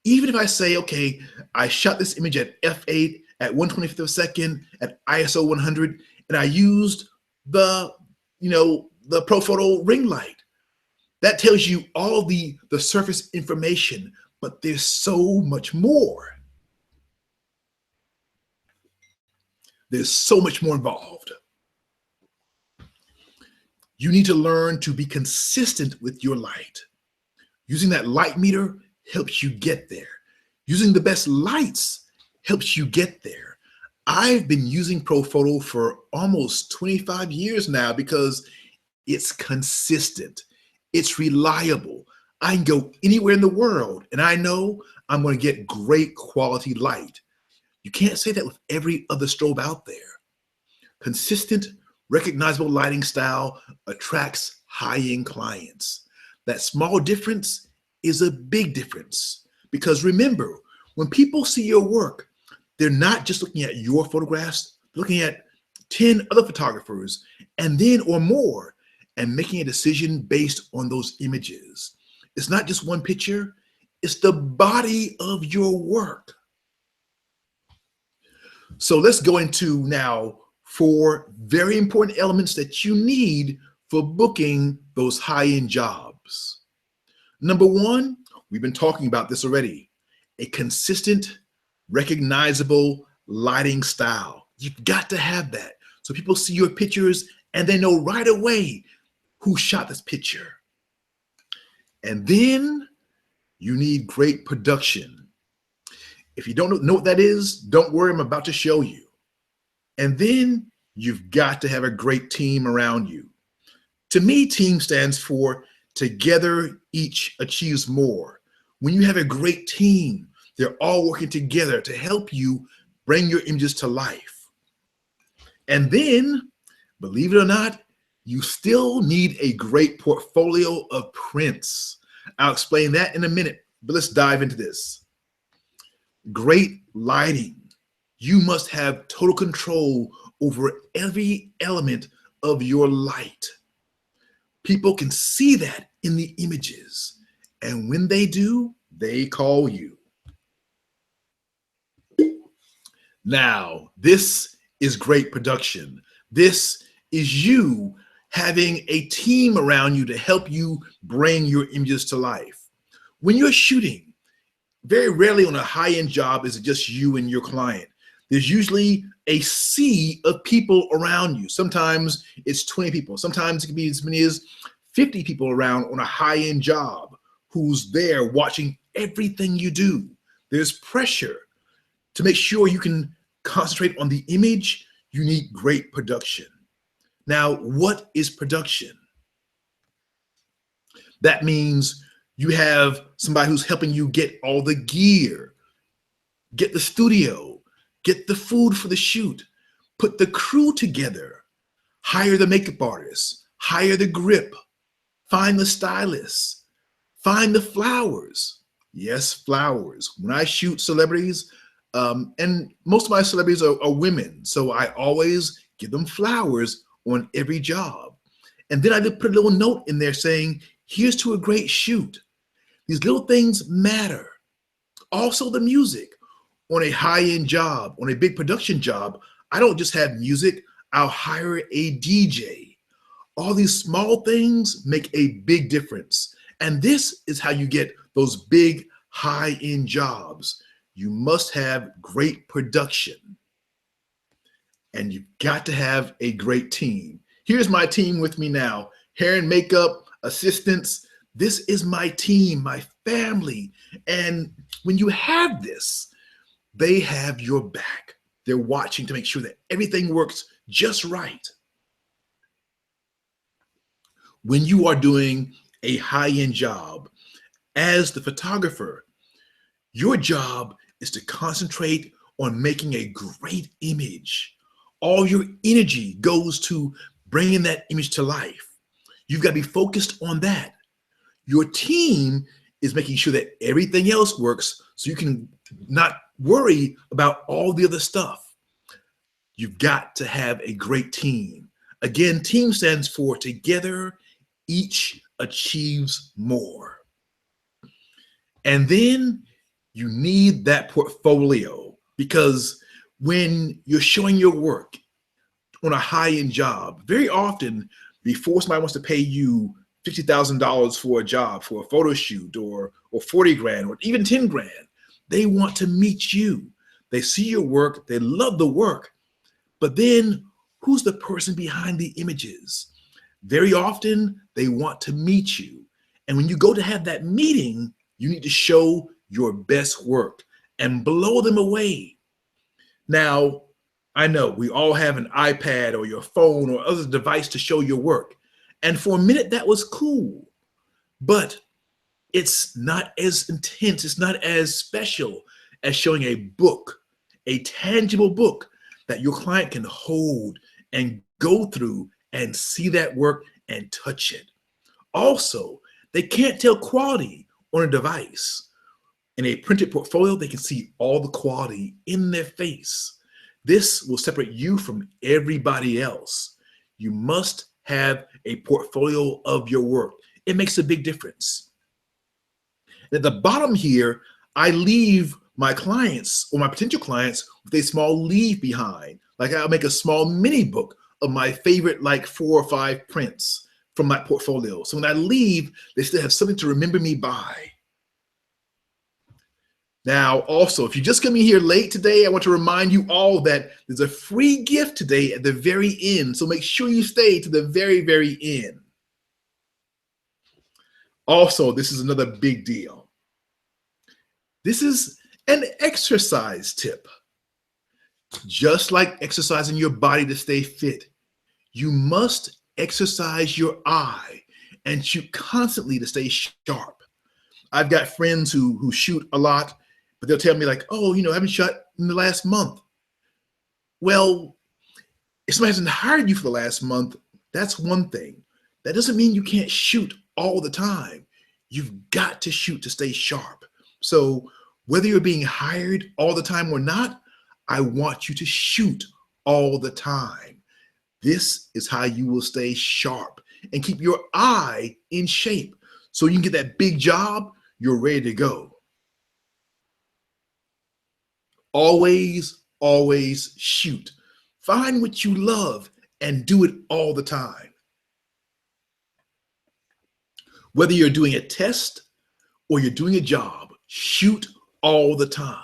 Even if I say, okay, I shot this image at f8 at 1/25th of a second at ISO 100, and I used the Profoto ring light. That tells you all the surface information, but there's so much more. There's so much more involved. You need to learn to be consistent with your light. Using that light meter helps you get there. Using the best lights helps you get there. I've been using ProPhoto for almost 25 years now because it's consistent. It's reliable. I can go anywhere in the world and I know I'm going to get great quality light. You can't say that with every other strobe out there. Consistent, recognizable lighting style attracts high-end clients. That small difference is a big difference because remember, when people see your work, they're not just looking at your photographs, they're looking at 10 other photographers and then or more and making a decision based on those images. It's not just one picture, it's the body of your work. So let's go into now 4 very important elements that you need for booking those high-end jobs. Number 1, we've been talking about this already, a consistent, recognizable lighting style. You've got to have that. So people see your pictures and they know right away who shot this picture. And then you need great production. If you don't know what that is, don't worry, I'm about to show you. And then you've got to have a great team around you. To me, team stands for together each achieves more. When you have a great team, they're all working together to help you bring your images to life. And then, believe it or not, you still need a great portfolio of prints. I'll explain that in a minute, but let's dive into this. Great lighting. You must have total control over every element of your light. People can see that in the images, and when they do, they call you. Now, this is great production. This is you having a team around you to help you bring your images to life. When you're shooting, very rarely on a high-end job is it just you and your client. There's usually a sea of people around you. Sometimes it's 20 people. Sometimes it can be as many as 50 people around on a high-end job who's there watching everything you do. There's pressure. To make sure you can concentrate on the image, you need great production. Now, what is production? That means you have somebody who's helping you get all the gear, get the studio, get the food for the shoot, put the crew together, hire the makeup artist, hire the grip, find the stylist, find the flowers. Yes, flowers. When I shoot celebrities, and most of my celebrities are women, so I always give them flowers on every job. And then I just put a little note in there saying, here's to a great shoot. These little things matter. Also the music. On a high-end job, on a big production job, I don't just have music, I'll hire a DJ. All these small things make a big difference. And this is how you get those big high-end jobs. You must have great production. And you've got to have a great team. Here's my team with me now. Hair and makeup, assistants. This is my team, my family. And when you have this, they have your back. They're watching to make sure that everything works just right. When you are doing a high-end job, as the photographer, your job is to concentrate on making a great image. All your energy goes to bringing that image to life. You've got to be focused on that. Your team is making sure that everything else works so you can not worry about all the other stuff. You've got to have a great team. Again, team stands for together, each achieves more. And then you need that portfolio, because when you're showing your work on a high-end job, very often before somebody wants to pay you $50,000 for a job, for a photo shoot, or 40 grand, or even 10 grand, they want to meet you. They see your work, they love the work, but then who's the person behind the images? Very often, they want to meet you. And when you go to have that meeting, you need to show your best work and blow them away. Now, I know we all have an iPad or your phone or other device to show your work. And for a minute, that was cool. But it's not as intense, it's not as special as showing a book, a tangible book that your client can hold and go through and see that work and touch it. Also, they can't tell quality on a device. In a printed portfolio, they can see all the quality in their face. This will separate you from everybody else. You must have a portfolio of your work. It makes a big difference. At the bottom here, I leave my clients or my potential clients with a small leave behind. Like I'll make a small mini book of my favorite like 4 or 5 prints from my portfolio. So when I leave, they still have something to remember me by. Now, also, if you're just coming here late today, I want to remind you all that there's a free gift today at the very end. So make sure you stay to the very, very end. Also, this is another big deal. This is an exercise tip. Just like exercising your body to stay fit, you must exercise your eye and shoot constantly to stay sharp. I've got friends who shoot a lot, but they'll tell me like, oh, I haven't shot in the last month. Well, if somebody hasn't hired you for the last month, that's one thing. That doesn't mean you can't shoot all the time. You've got to shoot to stay sharp. So whether you're being hired all the time or not, I want you to shoot all the time. This is how you will stay sharp and keep your eye in shape. So you can get that big job, you're ready to go. Always, always shoot. Find what you love and do it all the time. Whether you're doing a test or you're doing a job, shoot all the time.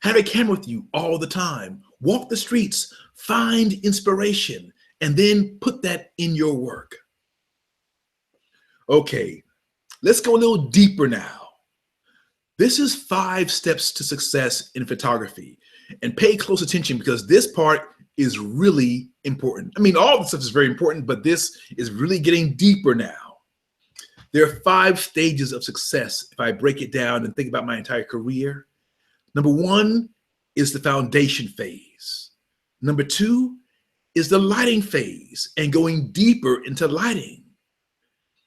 Have a camera with you all the time. Walk the streets, find inspiration, and then put that in your work. Okay, let's go a little deeper now. This is 5 steps to success in photography. And pay close attention because this part is really important. I mean, all the stuff is very important, but this is really getting deeper now. There are 5 stages of success if I break it down and think about my entire career. Number 1 is the foundation phase. Number 2 is the lighting phase and going deeper into lighting.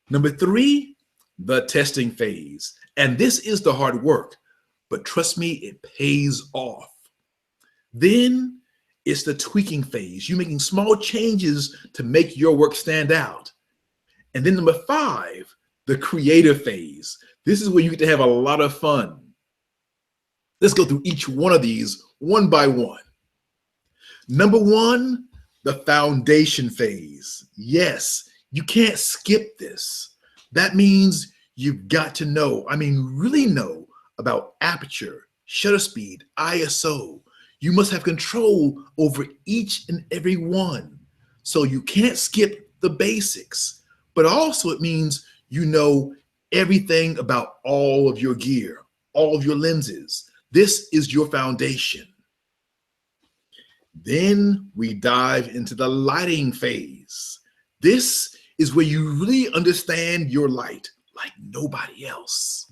Number 3, the testing phase. And this is the hard work, but trust me, it pays off. Then it's the tweaking phase. You're making small changes to make your work stand out. And then number 5, the creative phase. This is where you get to have a lot of fun. Let's go through each one of these one by one. Number 1, the foundation phase. Yes, you can't skip this. That means you've got to know, really know about aperture, shutter speed, ISO. You must have control over each and every one. So you can't skip the basics, but also it means you know everything about all of your gear, all of your lenses. This is your foundation. Then we dive into the lighting phase. This is where you really understand your light like nobody else.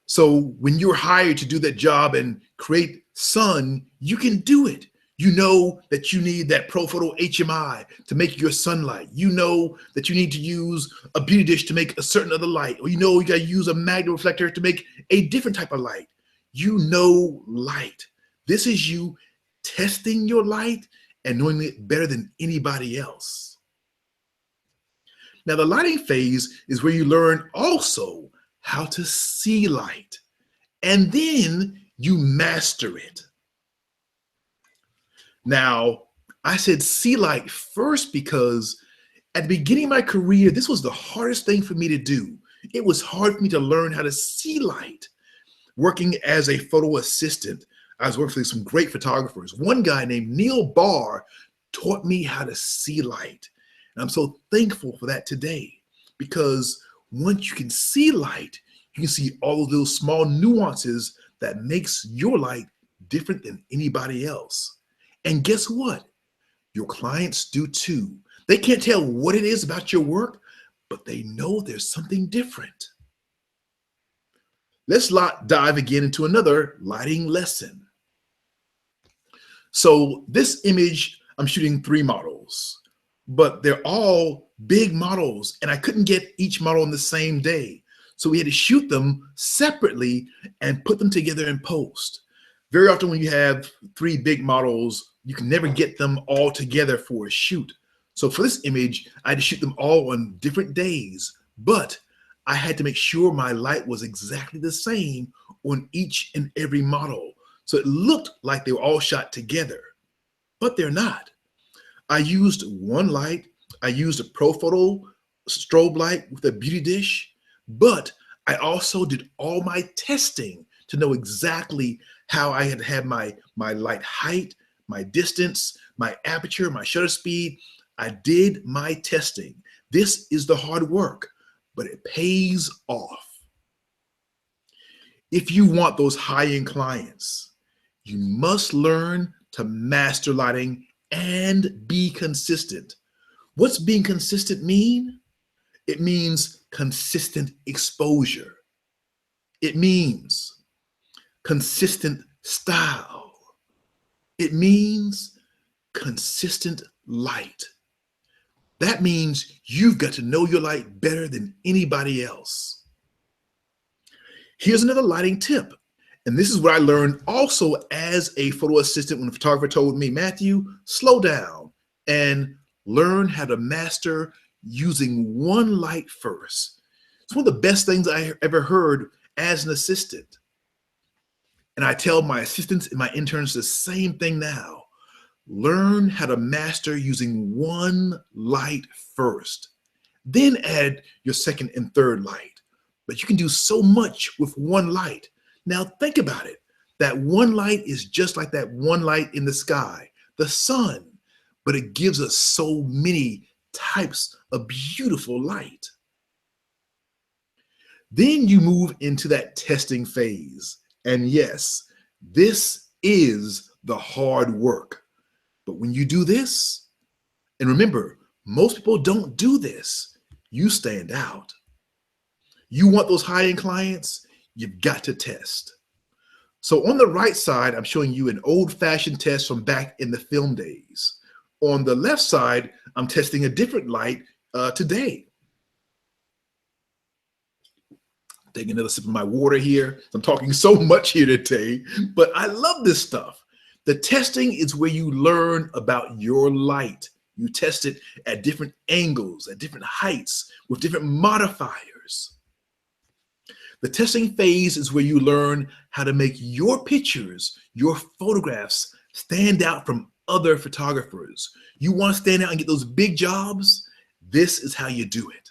So when you're hired to do that job and create sun, you can do it. You know that you need that Profoto HMI to make your sunlight. You know that you need to use a beauty dish to make a certain other light, or you know you got to use a magnet reflector to make a different type of light. You know light. This is you testing your light and knowing it better than anybody else. Now, the lighting phase is where you learn also how to see light, and then you master it. Now, I said see light first because at the beginning of my career, this was the hardest thing for me to do. It was hard for me to learn how to see light. Working as a photo assistant, I was working with some great photographers. One guy named Neil Barr taught me how to see light. And I'm so thankful for that today, because once you can see light, you can see all of those small nuances that makes your light different than anybody else. And guess what? Your clients do too. They can't tell what it is about your work, but they know there's something different. Let's dive again into another lighting lesson. So this image, I'm shooting 3 models, but they're all big models, and I couldn't get each model on the same day. So we had to shoot them separately and put them together in post. Very often when you have 3 big models, you can never get them all together for a shoot. So for this image, I had to shoot them all on different days, but I had to make sure my light was exactly the same on each and every model. So it looked like they were all shot together, but they're not. I used one light. I used a Profoto strobe light with a beauty dish, but I also did all my testing to know exactly how I had to have my light height, my distance, my aperture, my shutter speed. I did my testing. This is the hard work, but it pays off. If you want those high-end clients, you must learn to master lighting and be consistent. What's being consistent mean? It means consistent exposure. It means consistent style. It means consistent light. That means you've got to know your light better than anybody else. Here's another lighting tip. And this is what I learned also as a photo assistant when the photographer told me, Matthew, slow down and learn how to master using one light first. It's one of the best things I ever heard as an assistant. And I tell my assistants and my interns the same thing now. Learn how to master using one light first, then add your second and third light. But you can do so much with one light. Now think about it. That one light is just like that one light in the sky, the sun, but it gives us so many types of beautiful light. Then you move into that testing phase. And yes, this is the hard work. But when you do this, and remember, most people don't do this, you stand out. You want those high-end clients, you've got to test. So on the right side, I'm showing you an old-fashioned test from back in the film days. On the left side, I'm testing a different light today. Taking another sip of my water here. I'm talking so much here today, but I love this stuff. The testing is where you learn about your light. You test it at different angles, at different heights, with different modifiers. The testing phase is where you learn how to make your pictures, your photographs, stand out from other photographers. You want to stand out and get those big jobs? This is how you do it.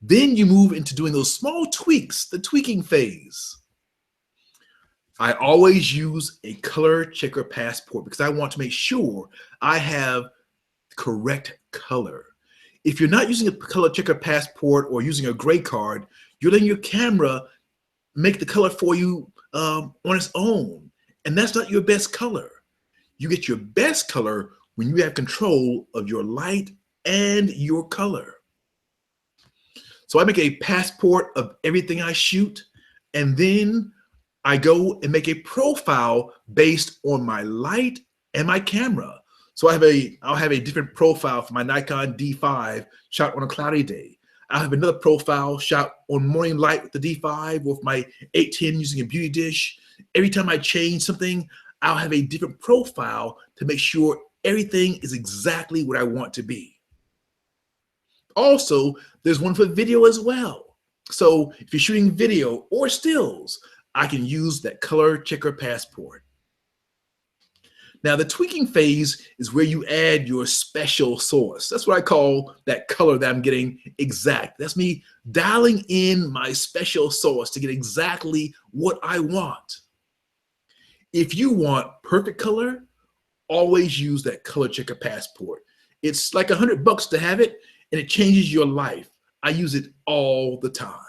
Then you move into doing those small tweaks, the tweaking phase. I always use a color checker passport because I want to make sure I have correct color. If you're not using a color checker passport or using a gray card, you're letting your camera make the color for you on its own. And that's not your best color. You get your best color when you have control of your light and your color. So I make a passport of everything I shoot, and then I go and make a profile based on my light and my camera. So I'll have a different profile for my Nikon D5 shot on a cloudy day. I'll have another profile shot on morning light with the D5 with my 810 using a beauty dish. Every time I change something, I'll have a different profile to make sure everything is exactly what I want to be. Also, there's one for video as well. So if you're shooting video or stills, I can use that color checker passport. Now, the tweaking phase is where you add your special sauce. That's what I call that color that I'm getting exact. That's me dialing in my special sauce to get exactly what I want. If you want perfect color always use that color checker passport. It's like $100 to have it, and it changes your life. I use it all the time.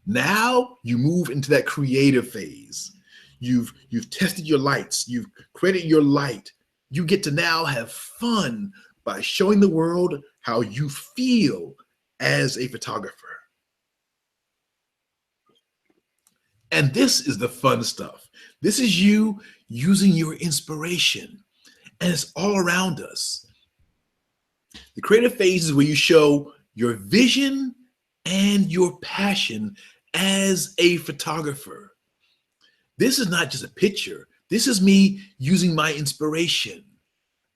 Now you move into that creative phase. You've tested your lights. You've created your light. You get to now have fun by showing the world how you feel as a photographer. And this is the fun stuff. This is you using your inspiration, and it's all around us. The creative phase is where you show your vision and your passion as a photographer. This is not just a picture. This is me using my inspiration.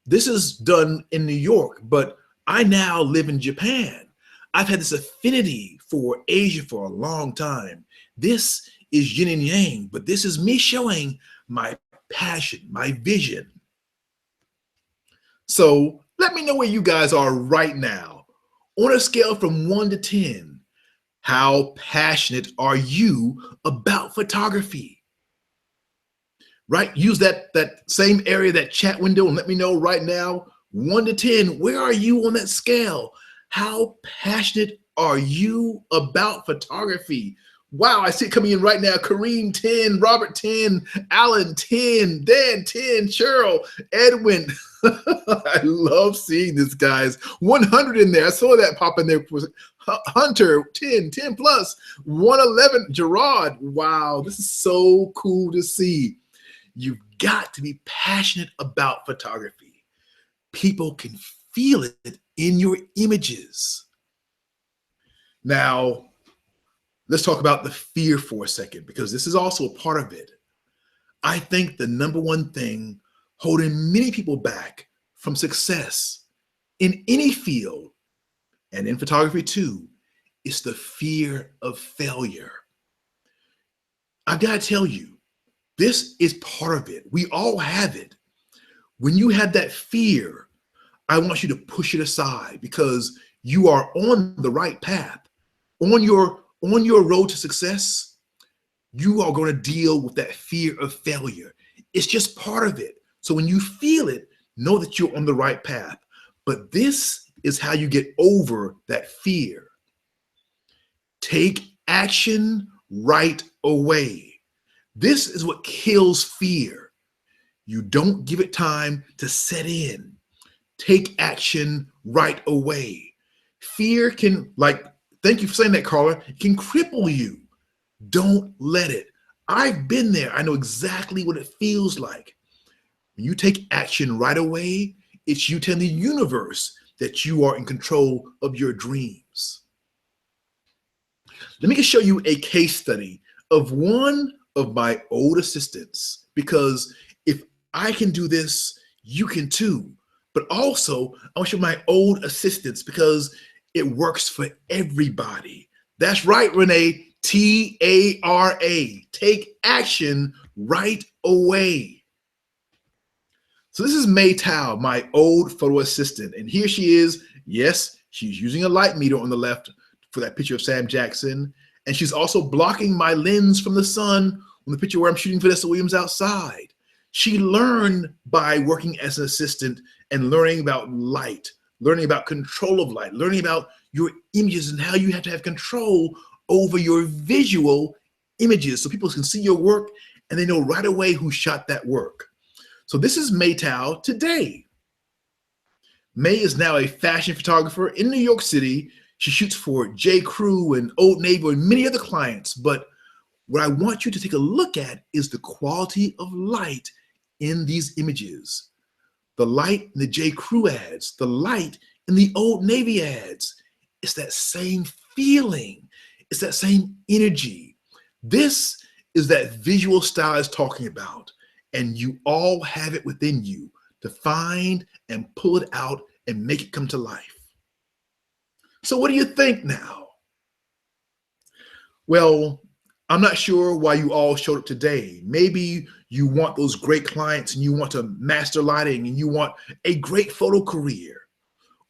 This is done in New York, but I now live in Japan. I've had this affinity for Asia for a long time. This is yin and yang, but this is me showing my passion, my vision. So let me know where you guys are right now. On a scale from 1 to 10, how passionate are you about photography? Right? Use that same area, that chat window, and let me know right now, 1 to 10, where are you on that scale? How passionate are you about photography? Wow, I see it coming in right now. Kareem, 10, Robert, 10, Alan, 10, Dan, 10, Cheryl, Edwin. I love seeing this, guys. 100 in there. I saw that pop in there. Hunter, 10 plus, 111, Gerard. Wow, this is so cool to see. You've got to be passionate about photography. People can feel it in your images. Now, let's talk about the fear for a second, because this is also a part of it. I think the number one thing holding many people back from success in any field, and in photography too, is the fear of failure. I've got to tell you, this is part of it. We all have it. When you have that fear, I want you to push it aside, because you are on the right path. On your road to success, you are going to deal with that fear of failure. It's just part of it. So when you feel it, know that you're on the right path. But this is how you get over that fear. Take action right away. This is what kills fear. You don't give it time to set in. Take action right away. Fear can, thank you for saying that, Carla, it can cripple you. Don't let it. I've been there. I know exactly what it feels like. When you take action right away, it's you telling the universe that you are in control of your dreams. Let me just show you a case study of one of my old assistants, because if I can do this, you can too. But also, I want to show my old assistants, because it works for everybody. That's right, Renee. TARA. Take action right away. So this is May Tao, my old photo assistant. And here she is. Yes, she's using a light meter on the left for that picture of Sam Jackson. And she's also blocking my lens from the sun on the picture where I'm shooting Vanessa Williams outside. She learned by working as an assistant and learning about light, learning about control of light, learning about your images and how you have to have control over your visual images so people can see your work and they know right away who shot that work. So this is May Tao today. May is now a fashion photographer in New York City. She shoots for J. Crew and Old Navy and many other clients. But what I want you to take a look at is the quality of light in these images. The light in the J. Crew ads, the light in the Old Navy ads. It's that same feeling. It's that same energy. This is that visual style I was talking about. And you all have it within you to find and pull it out and make it come to life. So what do you think now? Well, I'm not sure why you all showed up today. Maybe you want those great clients and you want to master lighting and you want a great photo career.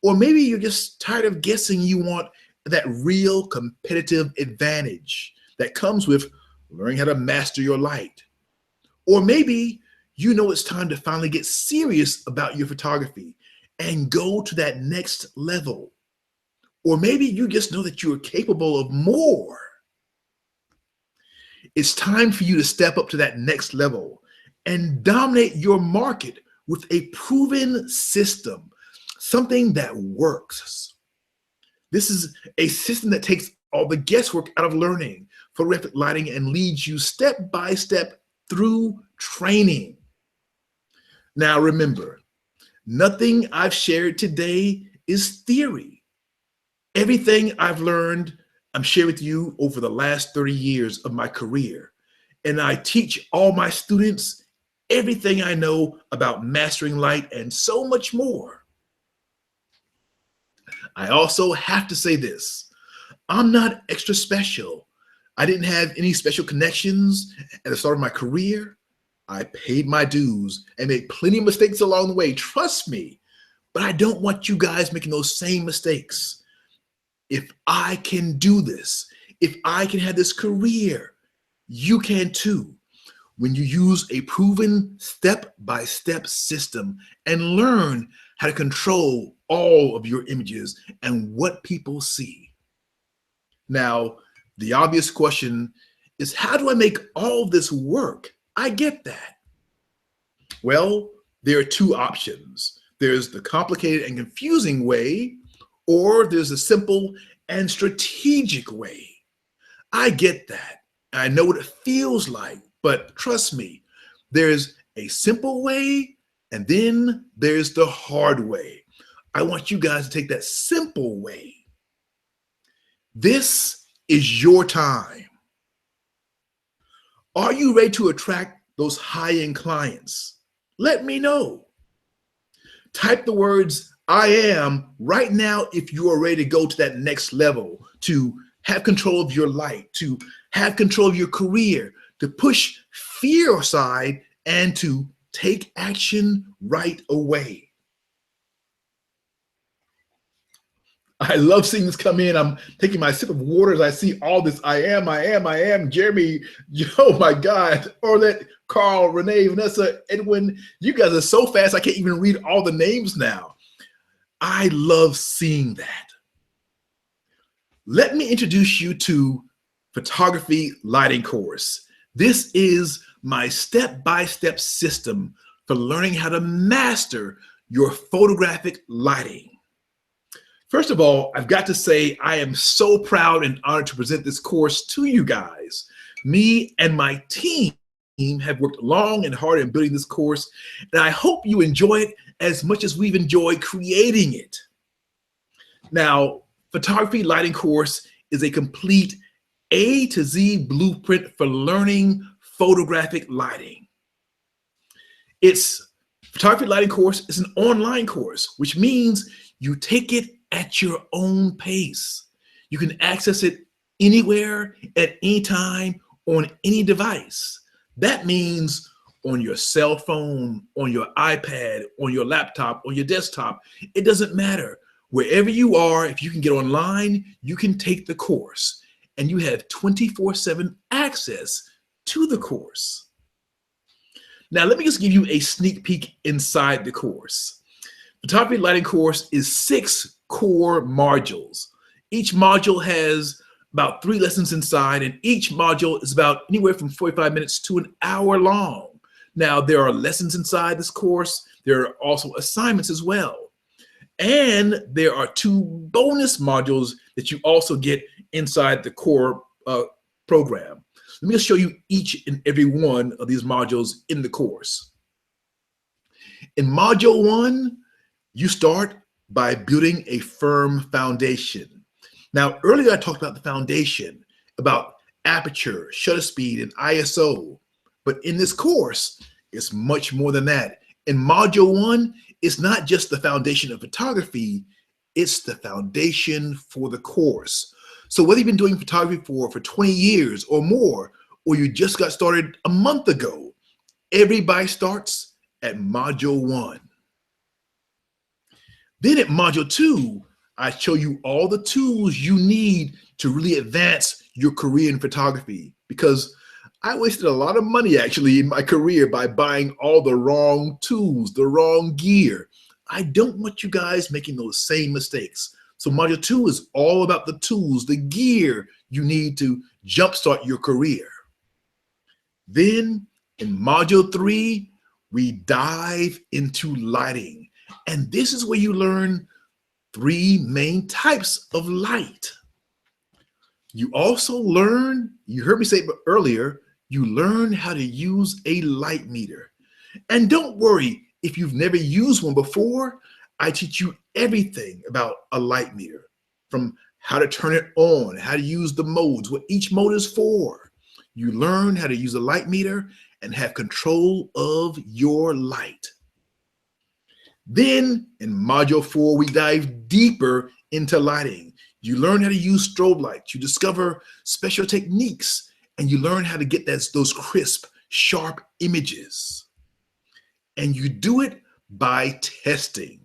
Or maybe you're just tired of guessing. You want that real competitive advantage that comes with learning how to master your light. Or maybe you know it's time to finally get serious about your photography and go to that next level. Or maybe you just know that you are capable of more. It's time for you to step up to that next level and dominate your market with a proven system, something that works. This is a system that takes all the guesswork out of learning photographic lighting and leads you step by step through training. Now remember, nothing I've shared today is theory. Everything I've learned, I'm sharing with you over the last 30 years of my career. And I teach all my students everything I know about mastering light and so much more. I also have to say this, I'm not extra special. I didn't have any special connections at the start of my career. I paid my dues and made plenty of mistakes along the way, trust me, but I don't want you guys making those same mistakes. If I can do this, if I can have this career, you can too. When you use a proven step-by-step system and learn how to control all of your images and what people see. Now, the obvious question is, how do I make all this work? I get that. Well, there are two options. There's the complicated and confusing way, or there's the simple and strategic way. I get that. I know what it feels like, but trust me, there's a simple way and then there's the hard way. I want you guys to take that simple way. This is your time. Are you ready to attract those high-end clients? Let me know. Type the words "I am" right now if you are ready to go to that next level, to have control of your light, to have control of your career, to push fear aside and to take action right away. I love seeing this come in. I'm taking my sip of water as I see all this I am, Jeremy, oh my God, Orlet, Carl, Renee, Vanessa, Edwin. You guys are so fast, I can't even read all the names now. I love seeing that. Let me introduce you to Photography Lighting Course. This is my step-by-step system for learning how to master your photographic lighting. First of all, I've got to say I am so proud and honored to present this course to you guys. Me and my team have worked long and hard in building this course, and I hope you enjoy it as much as we've enjoyed creating it. Now, Photography Lighting Course is a complete A to Z blueprint for learning photographic lighting. Photography Lighting Course is an online course, which means you take it at your own pace. You can access it anywhere, at any time, on any device. That means on your cell phone, on your iPad, on your laptop, on your desktop. It doesn't matter. Wherever you are, if you can get online, you can take the course, and you have 24/7 access to the course. Now, let me just give you a sneak peek inside the course. Photography Lighting Course is 6 core modules. Each module has about 3 lessons inside, and each module is about anywhere from 45 minutes to an hour long. Now, there are lessons inside this course. There are also assignments as well. And there are 2 bonus modules that you also get inside the core program. Let me just show you each and every one of these modules in the course. In module 1, you start by building a firm foundation. Now, earlier I talked about the foundation, about aperture, shutter speed, and ISO. But in this course, it's much more than that. In module 1, it's not just the foundation of photography, it's the foundation for the course. So whether you've been doing photography for 20 years or more, or you just got started a month ago, everybody starts at module 1. Then at module 2, I show you all the tools you need to really advance your career in photography, because I wasted a lot of money actually in my career by buying all the wrong tools, the wrong gear. I don't want you guys making those same mistakes. So module 2 is all about the tools, the gear you need to jumpstart your career. Then in module 3, we dive into lighting. And this is where you learn 3 main types of light. You also learn, you heard me say it earlier, you learn how to use a light meter. And don't worry if you've never used one before. I teach you everything about a light meter, from how to turn it on, how to use the modes, what each mode is for. You learn how to use a light meter and have control of your light. Then in module 4, we dive deeper into lighting. You learn how to use strobe lights. You discover special techniques, and you learn how to get those crisp, sharp images. And you do it by testing.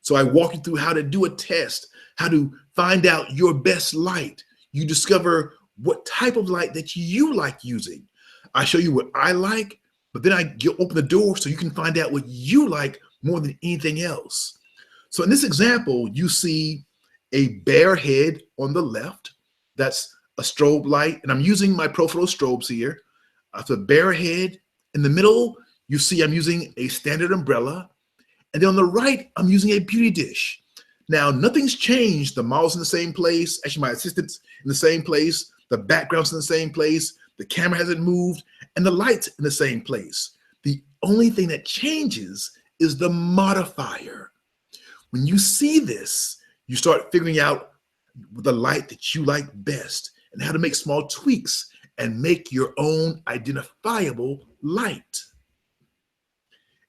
So I walk you through how to do a test, how to find out your best light. You discover what type of light that you like using. I show you what I like, but then I open the door so you can find out what you like more than anything else. So in this example, you see a bare head on the left. That's a strobe light, and I'm using my Profoto strobes here. It's a bare head. In the middle, you see I'm using a standard umbrella. And then on the right, I'm using a beauty dish. Now, nothing's changed. The model's in the same place. Actually, my assistant's in the same place. The background's in the same place. The camera hasn't moved, and the light's in the same place. The only thing that changes is the modifier. When you see this, you start figuring out the light that you like best and how to make small tweaks and make your own identifiable light.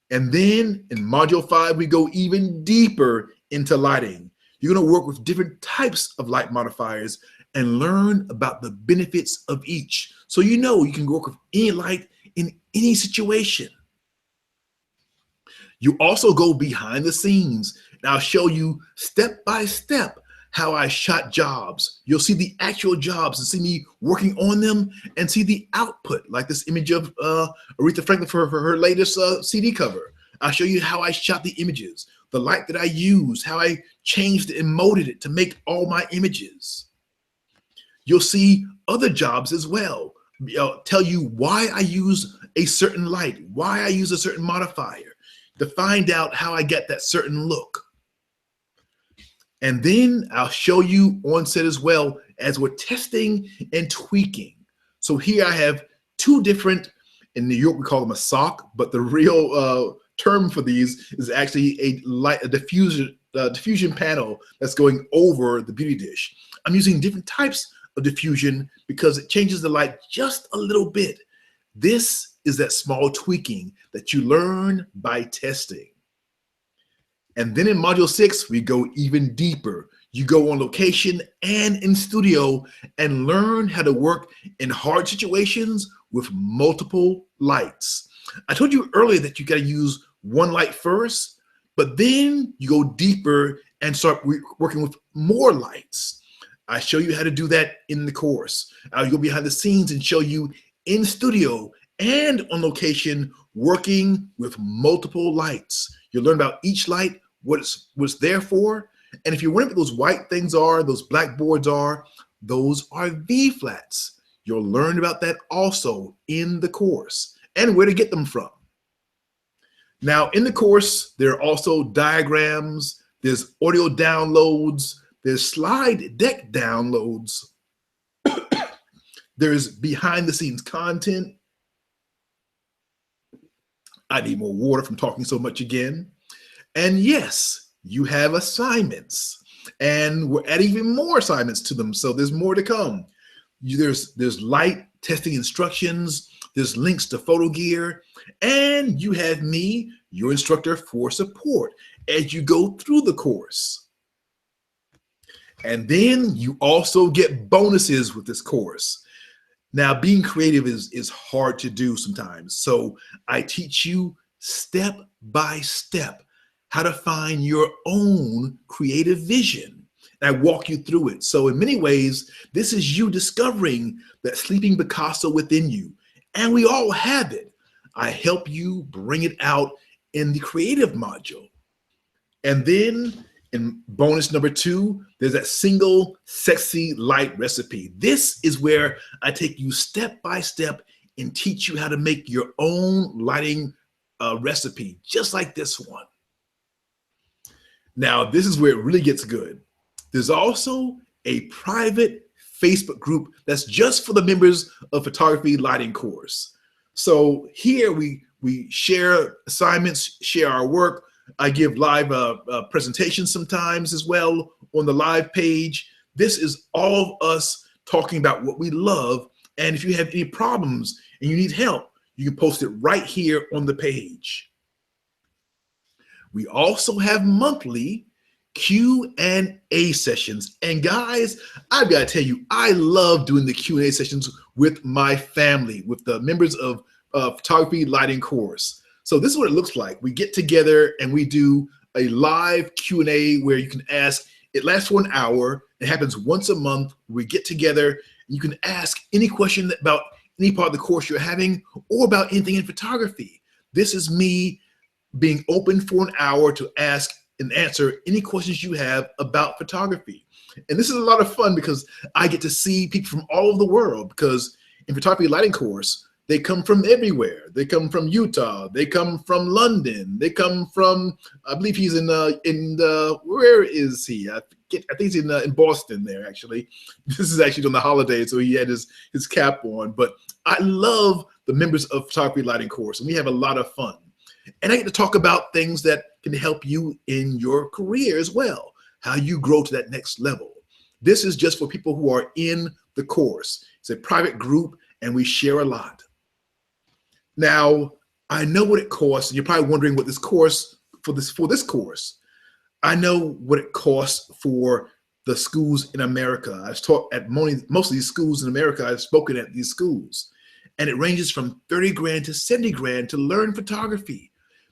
And then in module 5, we go even deeper into lighting. You're going to work with different types of light modifiers and learn about the benefits of each. So you know you can work with any light in any situation. You also go behind the scenes, and I'll show you step by step how I shot jobs. You'll see the actual jobs and see me working on them and see the output, like this image of Aretha Franklin for her latest CD cover. I'll show you how I shot the images, the light that I used, how I changed it and molded it to make all my images. You'll see other jobs as well. I'll tell you why I use a certain light, why I use a certain modifier, to find out how I get that certain look. And then I'll show you on set as well as we're testing and tweaking. So here I have 2 different, in New York we call them a sock, but the real term for these is actually a diffusion panel that's going over the beauty dish. I'm using different types of diffusion because it changes the light just a little bit. This is that small tweaking that you learn by testing. And then in module 6, we go even deeper. You go on location and in studio and learn how to work in hard situations with multiple lights. I told you earlier that you got to use one light first, but then you go deeper and start working with more lights. I show you how to do that in the course. I'll go behind the scenes and show you in studio and on location working with multiple lights. You'll learn about each light, what it's there for. And if you're wondering what those white things are, those black boards are, those are V-flats. You'll learn about that also in the course and where to get them from. Now in the course, there are also diagrams, there's audio downloads, there's slide deck downloads, there's behind the scenes content. I need more water from talking so much again. And yes, you have assignments, and we're adding even more assignments to them. So there's more to come. There's light testing instructions, there's links to photo gear, and you have me, your instructor, for support as you go through the course. And then you also get bonuses with this course. Now, being creative is hard to do sometimes. So I teach you step by step how to find your own creative vision. And I walk you through it. So in many ways, this is you discovering that sleeping Picasso within you and we all have it. I help you bring it out in the creative module. And then in bonus number 2, there's that single sexy light recipe. This is where I take you step by step and teach you how to make your own lighting recipe, just like this one. Now, this is where it really gets good. There's also a private Facebook group that's just for the members of Photography Lighting course. So here we share assignments, share our work. I give live presentations sometimes as well on the live page. This is all of us talking about what we love. And if you have any problems and you need help, you can post it right here on the page. We also have monthly Q&A sessions. And guys, I've got to tell you, I love doing the Q&A sessions with my family, with the members of Photography Lighting course. So this is what it looks like. We get together and we do a live Q&A where you can ask. It lasts for an hour. It happens once a month. We get together and you can ask any question about any part of the course you're having or about anything in photography. This is me being open for an hour to ask and answer any questions you have about photography. And this is a lot of fun because I get to see people from all over the world, because in Photography Lighting course, they come from everywhere. They come from Utah. They come from London. They come from, I believe he's where is he? I think he's in Boston there, actually. This is actually on the holiday, so he had his cap on. But I love the members of Photography Lighting course, and we have a lot of fun. And I get to talk about things that can help you in your career as well, how you grow to that next level. This is just for people who are in the course. It's a private group, and we share a lot. Now, I know what it costs. You're probably wondering what this course, for this course. I know what it costs for the schools in America. I've taught at most of these schools in America. I've spoken at these schools. And it ranges from 30 grand to 70 grand to learn photography.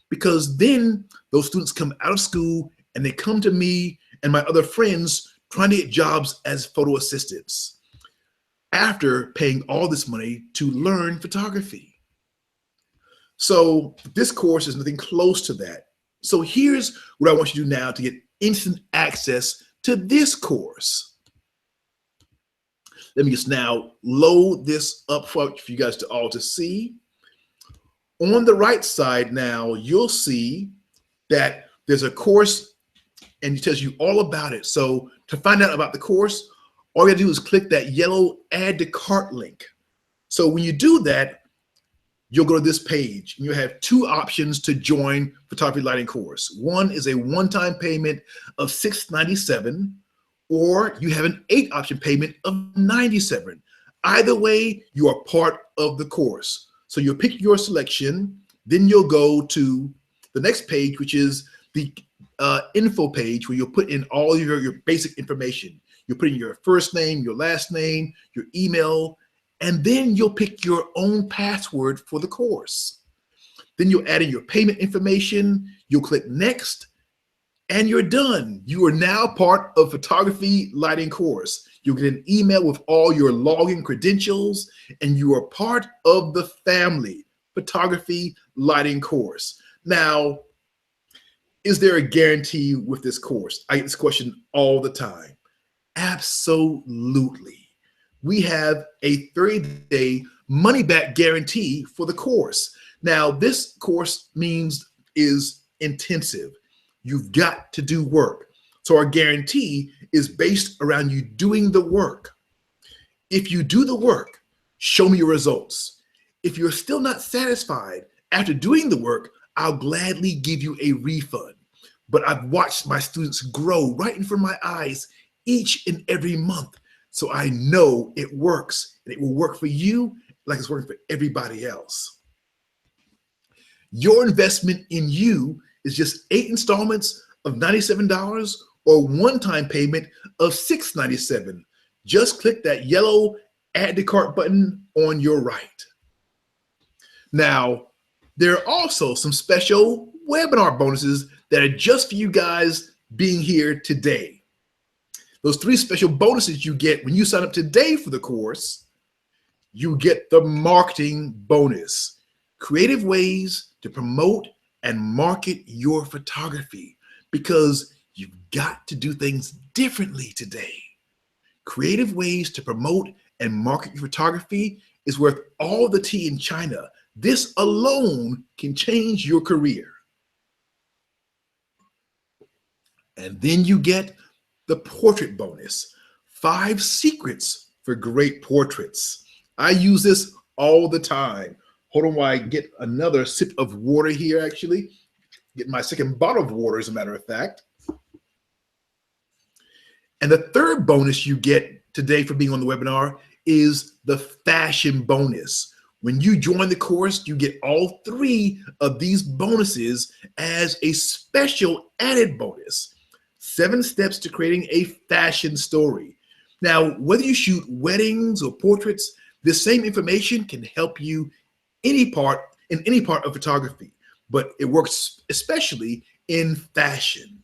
Because then those students come out of school and they come to me and my other friends trying to get jobs as photo assistants after paying all this money to learn photography. So this course is nothing close to that. So here's what I want you to do now to get instant access to this course. Let me just now load this up for you guys to all to see. On the right side now, you'll see that there's a course and it tells you all about it. So to find out about the course, all you gotta do is click that yellow add to cart link. So when you do that, you'll go to this page and you have 2 options to join Photography Lighting course. One is a one-time payment of $697, or you have an 8-option payment of $97. Either way, you are part of the course. So you'll pick your selection, then you'll go to the next page, which is the info page, where you'll put in all your basic information. You'll put in your first name, your last name, your email, and then you'll pick your own password for the course. Then you'll add in your payment information, you'll click next, and you're done. You are now part of Photography Lighting course. You'll get an email with all your login credentials, and you are part of the family, Photography Lighting course. Now, is there a guarantee with this course? I get this question all the time. Absolutely. We have a 30-day money-back guarantee for the course. Now, this course is intensive. You've got to do work. So our guarantee is based around you doing the work. If you do the work, show me your results. If you're still not satisfied after doing the work, I'll gladly give you a refund. But I've watched my students grow right in front of my eyes each and every month. So I know it works, and it will work for you like it's working for everybody else. Your investment in you is just 8 installments of $97 or one-time payment of $697. Just click that yellow add to cart button on your right. Now, there are also some special webinar bonuses that are just for you guys being here today. Those 3 special bonuses you get when you sign up today for the course: you get the marketing bonus. Creative ways to promote and market your photography, because you've got to do things differently today. Creative ways to promote and market your photography is worth all the tea in China. This alone can change your career. And then you get the portrait bonus. 5 secrets for great portraits. I use this all the time. Hold on while I get another sip of water here, actually. Get my second bottle of water, as a matter of fact. And the third bonus you get today for being on the webinar is the fashion bonus. When you join the course, you get all 3 of these bonuses as a special added bonus. 7 steps to creating a fashion story. Now, whether you shoot weddings or portraits, this same information can help you in any part of photography, but it works especially in fashion.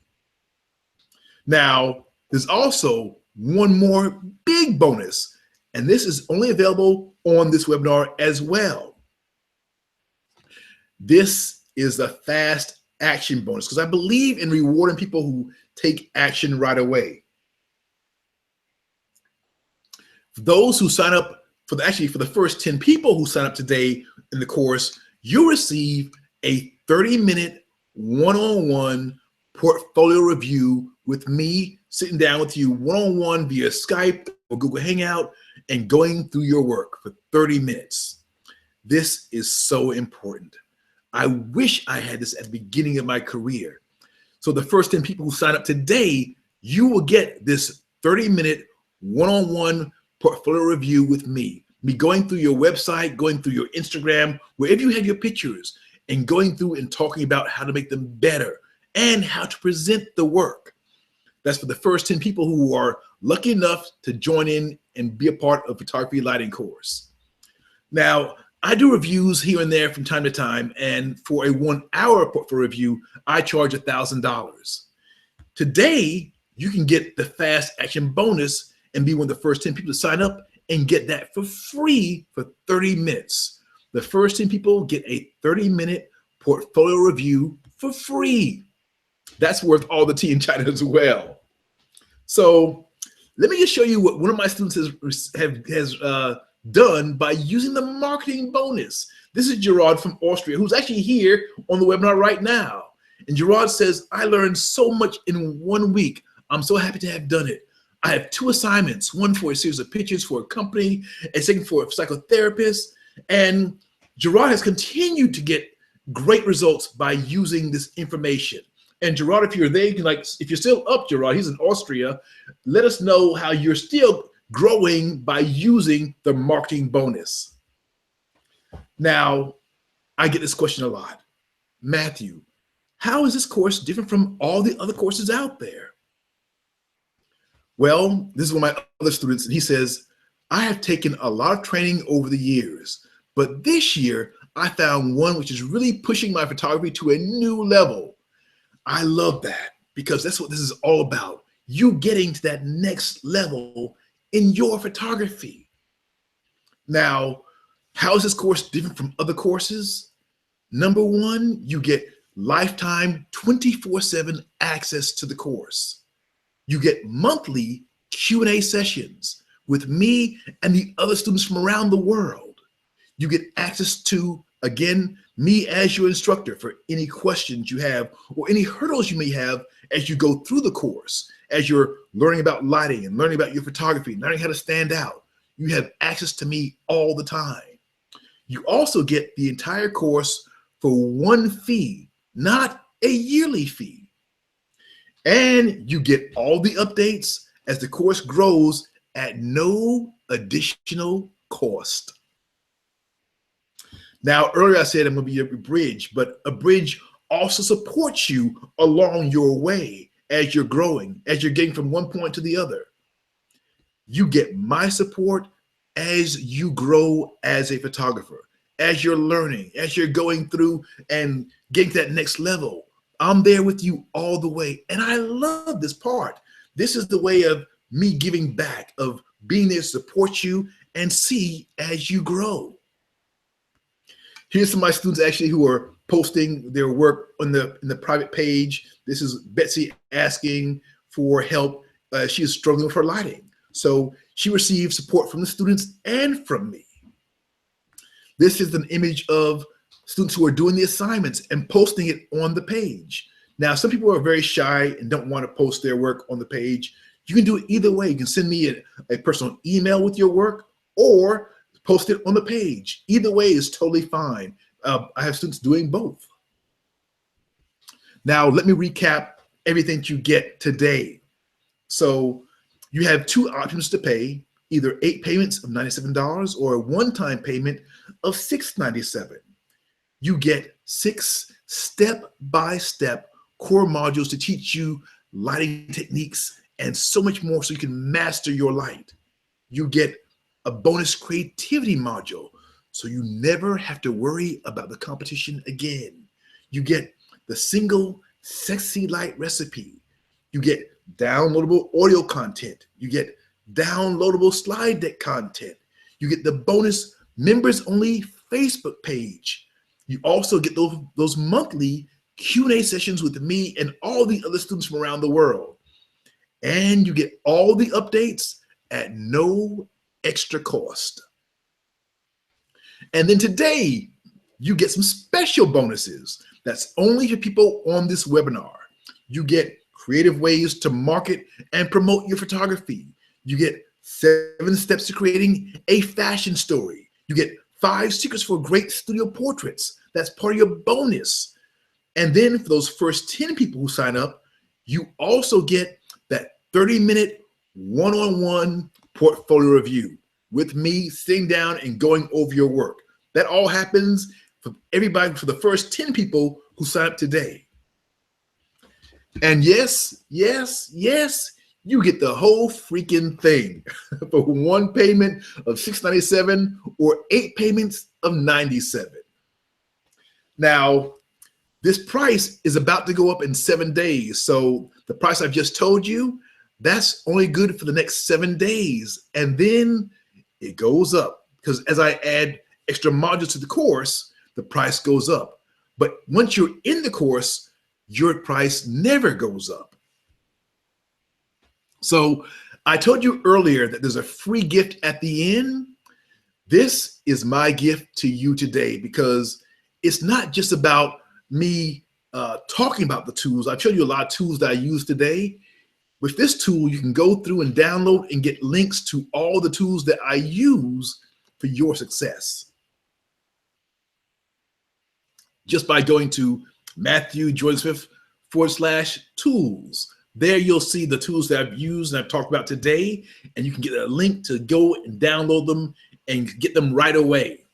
Now, there's also one more big bonus, and this is only available on this webinar as well. This is the fast action bonus, because I believe in rewarding people who take action right away. For those who sign up, for the first 10 people who sign up today in the course, you'll receive a 30-minute one-on-one portfolio review with me, sitting down with you one-on-one via Skype or Google Hangout and going through your work for 30 minutes. This is so important. I wish I had this at the beginning of my career. So the first 10 people who sign up today, you will get this 30-minute one-on-one portfolio review with me going through your website, going through your Instagram, wherever you have your pictures, and going through and talking about how to make them better and how to present the work. That's for the first 10 people who are lucky enough to join in and be a part of Photography Lighting course. Now, I do reviews here and there from time to time, and for a 1-hour portfolio review, I charge $1,000. Today, you can get the fast action bonus and be one of the first 10 people to sign up and get that for free for 30 minutes. The first 10 people get a 30-minute portfolio review for free. That's worth all the tea in China as well. So let me just show you what one of my students has done by using the marketing bonus. This is Gerard from Austria, who's actually here on the webinar right now. And Gerard says, I learned so much in 1 week. I'm so happy to have done it. I have 2 assignments, one for a series of pictures for a company, and second for a psychotherapist. And Gerard has continued to get great results by using this information. And Gerard, if you're there, you can if you're still up, Gerard, he's in Austria, let us know how you're still growing by using the marketing bonus. Now, I get this question a lot. Matthew, how is this course different from all the other courses out there? Well, this is one of my other students, and he says, I have taken a lot of training over the years, but this year I found one which is really pushing my photography to a new level. I love that, because that's what this is all about. You getting to that next level in your photography. Now, how is this course different from other courses? Number 1, you get lifetime 24/7 access to the course. You get monthly Q&A sessions with me and the other students from around the world. You get access to, again, me as your instructor for any questions you have or any hurdles you may have as you go through the course, as you're learning about lighting and learning about your photography, learning how to stand out. You have access to me all the time. You also get the entire course for 1 fee, not a yearly fee. And you get all the updates as the course grows at no additional cost. Now, earlier I said I'm going to be a bridge, but a bridge also supports you along your way as you're growing, as you're getting from one point to the other. You get my support as you grow as a photographer, as you're learning, as you're going through and getting to that next level. I'm there with you all the way. And I love this part. This is the way of me giving back, of being there to support you and see as you grow. Here's some of my students actually who are posting their work on in the private page. This is Betsy asking for help. She is struggling with her lighting. So she received support from the students and from me. This is an image of students who are doing the assignments and posting it on the page. Now, some people are very shy and don't want to post their work on the page. You can do it either way. You can send me a personal email with your work or post it on the page. Either way is totally fine. I have students doing both. Now, let me recap everything that you get today. So you have two options to pay, either 8 payments of $97 or a one-time payment of $697. You get 6 step-by-step core modules to teach you lighting techniques and so much more so you can master your light. You get a bonus creativity module so you never have to worry about the competition again. You get the single sexy light recipe. You get downloadable audio content. You get downloadable slide deck content. You get the bonus members only Facebook page. You also get those monthly Q&A sessions with me and all the other students from around the world. And you get all the updates at no extra cost. And then today, you get some special bonuses. That's only for people on this webinar. You get creative ways to market and promote your photography. You get 7 steps to creating a fashion story. You get 5 secrets for great studio portraits. That's part of your bonus. And then for those first 10 people who sign up, you also get that 30-minute one-on-one portfolio review with me sitting down and going over your work. That all happens for everybody, for the first 10 people who sign up today. And yes, yes, yes, you get the whole freaking thing for one payment of $697 or 8 payments of $97. Now, this price is about to go up in 7 days. So the price I've just told you, that's only good for the next 7 days. And then it goes up because as I add extra modules to the course, the price goes up. But once you're in the course, your price never goes up. So I told you earlier that there's a free gift at the end. This is my gift to you today because it's not just about me talking about the tools. I showed you a lot of tools that I use today. With this tool, you can go through and download and get links to all the tools that I use for your success. Just by going to MatthewJordansmith.com/tools. There you'll see the tools that I've used and I've talked about today, and you can get a link to go and download them and get them right away.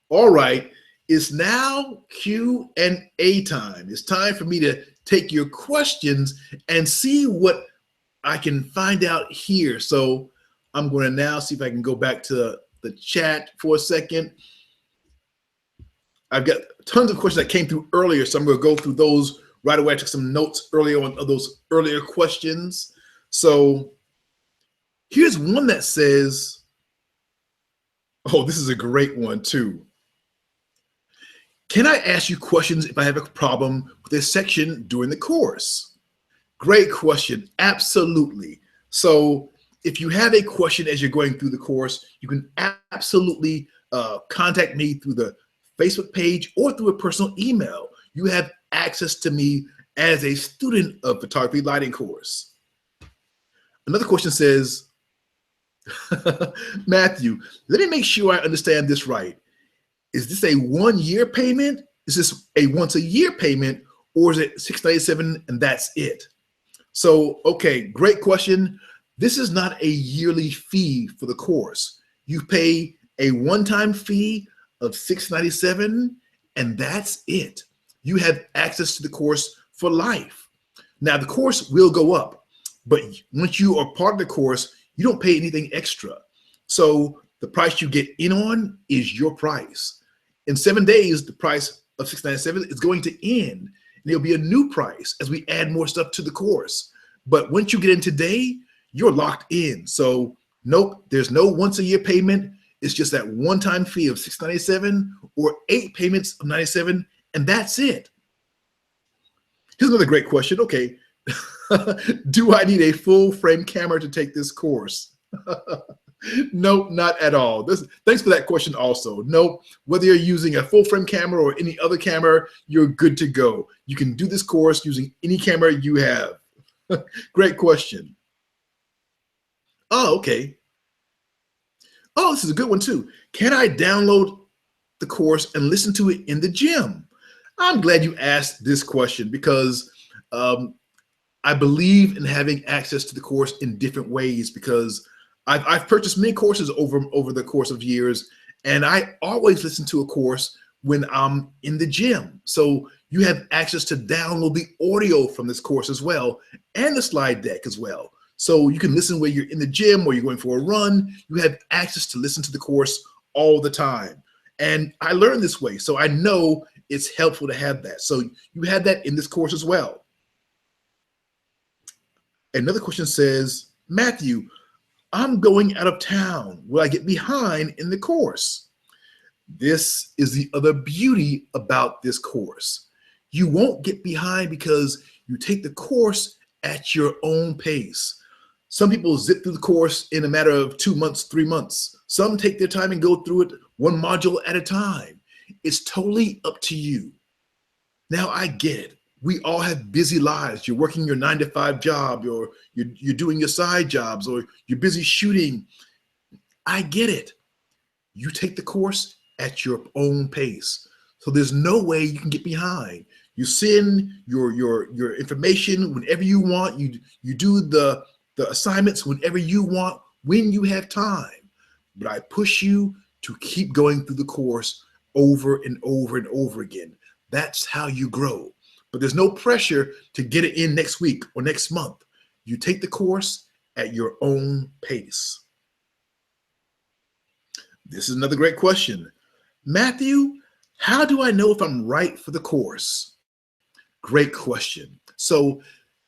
All right, it's now Q&A time. It's time for me to take your questions and see what I can find out here. So I'm going to now see if I can go back to the chat for a second. I've got tons of questions that came through earlier, so I'm going to go through those right away. I took some notes earlier on of those earlier questions. So here's one that says, oh, this is a great one too. Can I ask you questions if I have a problem with this section during the course? Great question. Absolutely. So if you have a question as you're going through the course, you can absolutely contact me through the Facebook page or through a personal email. You have access to me as a student of photography lighting course. Another question says, Matthew, let me make sure I understand this right. Is this a 1-year payment? Is this a once-a-year payment, or is it $697 and that's it? So, okay, great question. This is not a yearly fee for the course. You pay a one-time fee of $697 and that's it. You have access to the course for life. Now, the course will go up, but once you are part of the course, you don't pay anything extra. So the price you get in on is your price. In 7 days, the price of $697 is going to end, and there'll be a new price as we add more stuff to the course. But once you get in today, you're locked in. So Nope, there's no once a year payment. It's just that one-time fee of $697 or 8 payments of $97, and that's it. Here's another great question. Okay, do I need a full frame camera to take this course? Nope, not at all. Thanks for that question also. Nope, whether you're using a full frame camera or any other camera, you're good to go. You can do this course using any camera you have. Great question. Oh, okay. Oh, this is a good one too. Can I download the course and listen to it in the gym? I'm glad you asked this question because I believe in having access to the course in different ways, because I've purchased many courses over the course of years, and I always listen to a course when I'm in the gym. So you have access to download the audio from this course as well, and the slide deck as well. So you can listen where you're in the gym or you're going for a run. You have access to listen to the course all the time. And I learned this way, so I know it's helpful to have that. So you have that in this course as well. Another question says, Matthew, I'm going out of town. Will I get behind in the course? This is the other beauty about this course. You won't get behind because you take the course at your own pace. Some people zip through the course in a matter of 2 months, 3 months. Some take their time and go through it one module at a time. It's totally up to you. Now, I get it. We all have busy lives. You're working your 9-to-5 job, or you're doing your side jobs, or you're busy shooting. I get it. You take the course at your own pace. So there's no way you can get behind. You send your information whenever you want. You do the assignments whenever you want, when you have time. But I push you to keep going through the course over and over and over again. That's how you grow. But there's no pressure to get it in next week or next month. You take the course at your own pace. This is another great question. Matthew, how do I know if I'm right for the course? Great question. So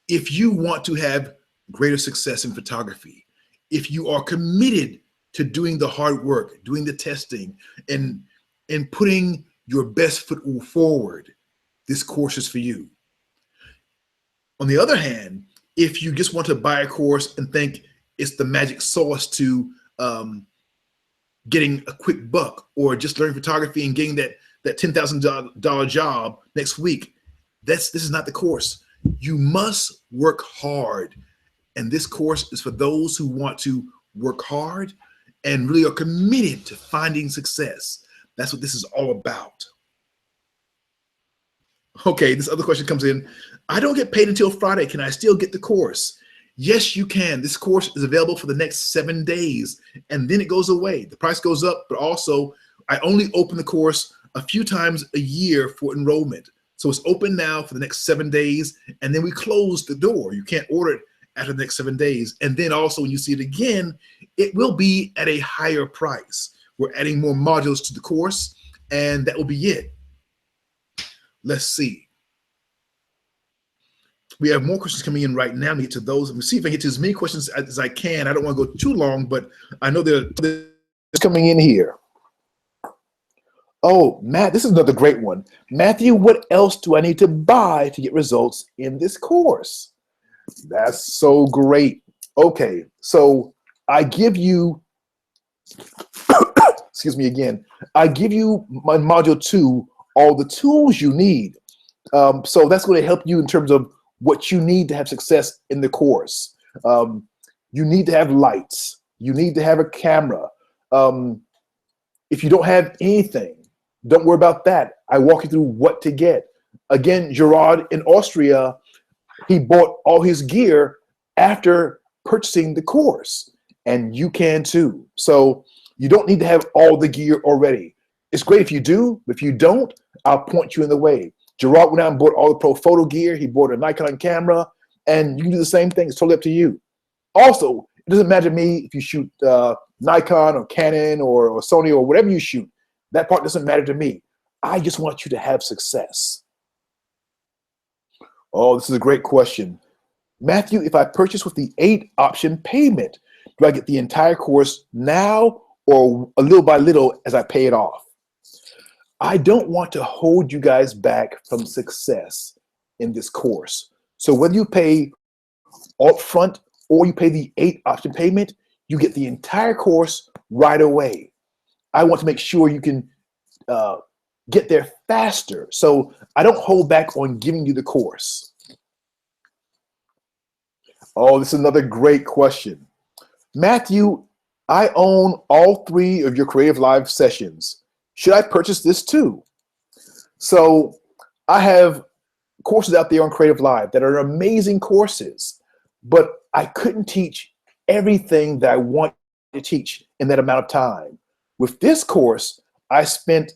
if you want to have greater success in photography, if you are committed to doing the hard work, doing the testing, and putting your best foot forward, this course is for you. On the other hand, if you just want to buy a course and think it's the magic sauce to getting a quick buck, or just learning photography and getting that $10,000 job next week, this is not the course. You must work hard. And this course is for those who want to work hard and really are committed to finding success. That's what this is all about. Okay, this other question comes in. I don't get paid until Friday. Can I still get the course? Yes, you can. This course is available for the next 7 days, and then it goes away. The price goes up, but also I only open the course a few times a year for enrollment. So it's open now for the next 7 days, and then we close the door. You can't order it after the next 7 days. And then also when you see it again, it will be at a higher price. We're adding more modules to the course, and that will be it. Let's see. We have more questions coming in right now. Let me get to those. Let me see if I get to as many questions as I can. I don't want to go too long, but I know there's coming in here. Oh, Matt, this is another great one. Matthew, what else do I need to buy to get results in this course? That's so great. Okay, so I give you, excuse me again, I give you my module 2, all the tools you need. So that's going to help you in terms of what you need to have success in the course. You need to have lights. You need to have a camera. If you don't have anything, don't worry about that. I walk you through what to get. Again, Gerard in Austria, he bought all his gear after purchasing the course, and you can too. So you don't need to have all the gear already. It's great if you do, but if you don't, I'll point you in the way. Gerard went out and bought all the pro photo gear. He bought a Nikon camera, and you can do the same thing. It's totally up to you. Also, it doesn't matter to me if you shoot Nikon or Canon or Sony or whatever you shoot. That part doesn't matter to me. I just want you to have success. Oh, this is a great question. Matthew, if I purchase with the 8 option payment, Do I get the entire course now or a little by little as I pay it off? I don't want to hold you guys back from success in this course. So whether you pay upfront or you pay the 8 option payment, you get the entire course right away. I want to make sure you can get there faster. So I don't hold back on giving you the course. Oh, this is another great question. Matthew, I own all 3 of your Creative Live sessions. Should I purchase this too? So I have courses out there on Creative Live that are amazing courses, but I couldn't teach everything that I want to teach in that amount of time. With this course, I spent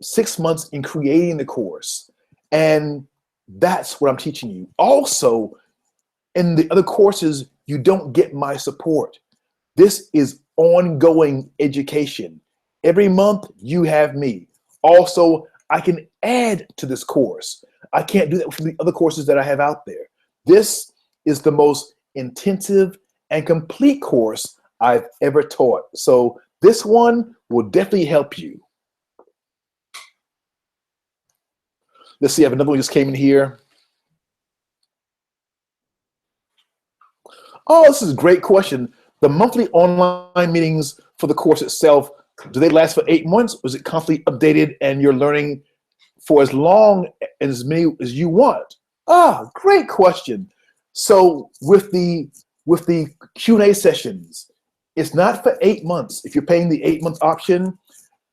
6 months in creating the course, and that's what I'm teaching you. Also, in the other courses, you don't get my support. This is ongoing education. Every month, you have me. Also, I can add to this course. I can't do that with the other courses that I have out there. This is the most intensive and complete course I've ever taught. So this one will definitely help you. Let's see, I have another one just came in here. Oh, this is a great question. The monthly online meetings for the course itself, do they last for 8 months? Or is it constantly updated and you're learning for as long as many as you want? Ah, great question. So with the Q&A sessions, it's not for 8 months. If you're paying the 8-month option,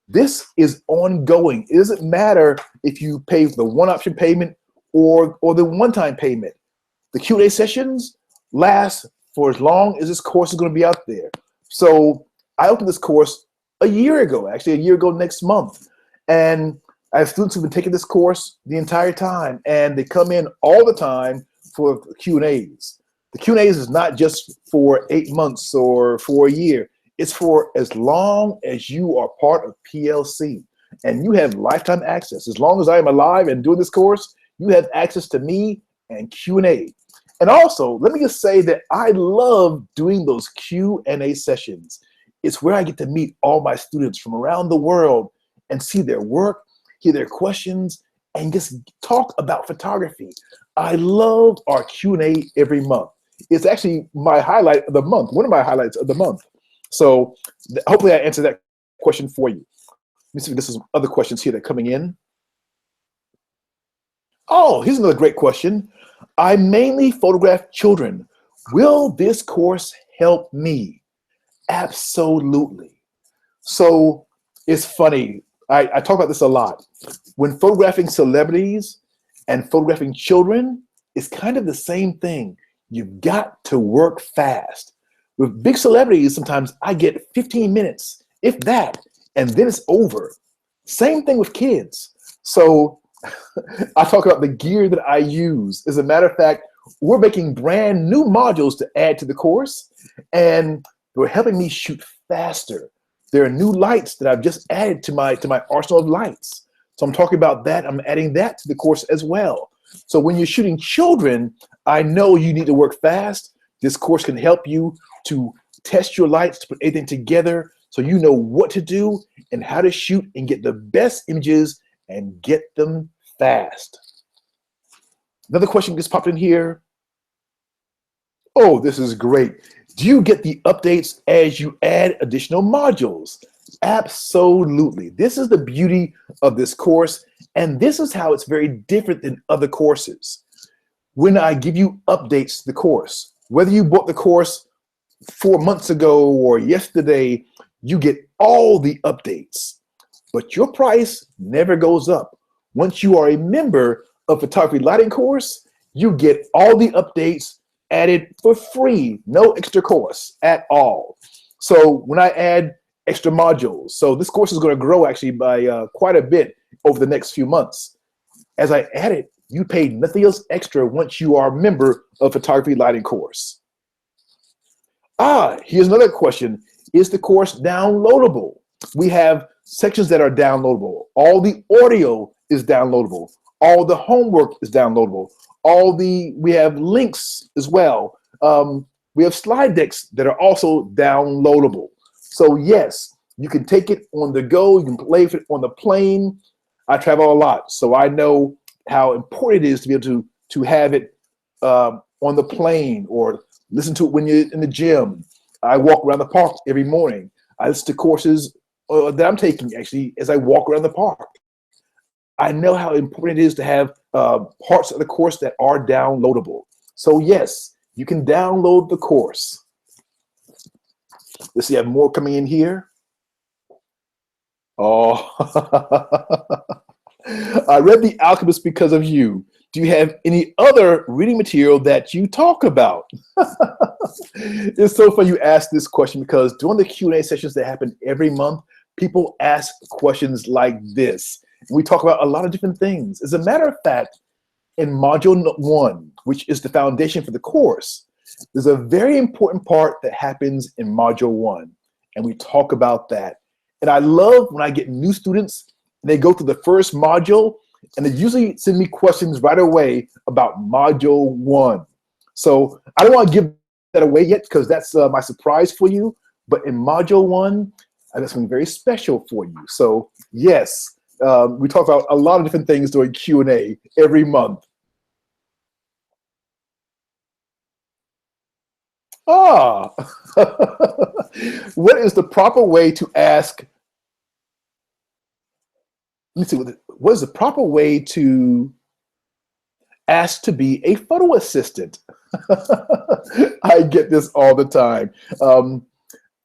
this is ongoing. It doesn't matter if you pay the 1 option payment or the one-time payment. The Q&A sessions last for as long as this course is going to be out there. So I opened this course a year ago, actually a year ago next month. And I have students who've been taking this course the entire time, and they come in all the time for Q&As. The Q&As is not just for 8 months or for a year. It's for as long as you are part of PLC. And you have lifetime access. As long as I am alive and doing this course, you have access to me and Q&A. And also, let me just say that I love doing those Q&A sessions. It's where I get to meet all my students from around the world and see their work, hear their questions, and just talk about photography. I love our Q&A every month. It's actually my highlight of the month, one of my highlights of the month. So hopefully I answered that question for you. Let me see if there's some other questions here that are coming in. Oh, here's another great question. I mainly photograph children. Will this course help me? Absolutely. So it's funny. I talk about this a lot. When photographing celebrities and photographing children, it's kind of the same thing. You've got to work fast. With big celebrities, sometimes I get 15 minutes, if that, and then it's over. Same thing with kids. So I talk about the gear that I use. As a matter of fact, we're making brand new modules to add to the course, and they're helping me shoot faster. There are new lights that I've just added to my arsenal of lights. So I'm talking about that. I'm adding that to the course as well. So when you're shooting children, I know you need to work fast. This course can help you to test your lights, to put everything together so you know what to do and how to shoot and get the best images and get them fast. Another question just popped in here. Oh, this is great. Do you get the updates as you add additional modules? Absolutely. This is the beauty of this course, and this is how it's very different than other courses. When I give you updates to the course, whether you bought the course 4 months ago or yesterday, you get all the updates, but your price never goes up. Once you are a member of Photography Lighting course, you get all the updates added for free, no extra cost at all. So when I add extra modules, so this course is going to grow actually by quite a bit over the next few months. As I add it, you pay nothing else extra once you are a member of Photography Lighting course. Here's another question. Is the course downloadable? We have sections that are downloadable. All the audio is downloadable. All the homework is downloadable. We have links as well. we have slide decks that are also downloadable. So yes, you can take it on the go. You can play it on the plane. I travel a lot, so I know how important it is to be able to have it on the plane, or listen to it when you're in the gym. I walk around the park every morning. I listen to courses that I'm taking actually as I walk around the park. I know how important it is to have parts of the course that are downloadable. So yes, you can download the course. Let's see, I have more coming in here. Oh, I read The Alchemist because of you. Do you have any other reading material that you talk about? It's so funny you ask this question, because during the Q&A sessions that happen every month, people ask questions like this. We talk about a lot of different things. As a matter of fact, in Module 1, which is the foundation for the course, there's a very important part that happens in Module 1, and we talk about that. And I love when I get new students, they go through the first module, and they usually send me questions right away about Module 1. So I don't want to give that away yet, because that's my surprise for you. But in Module 1, I got something very special for you. So yes, we talk about a lot of different things during Q&A every month. Ah, what is the proper way to ask? Let me see, what is the proper way to ask to be a photo assistant? I get this all the time.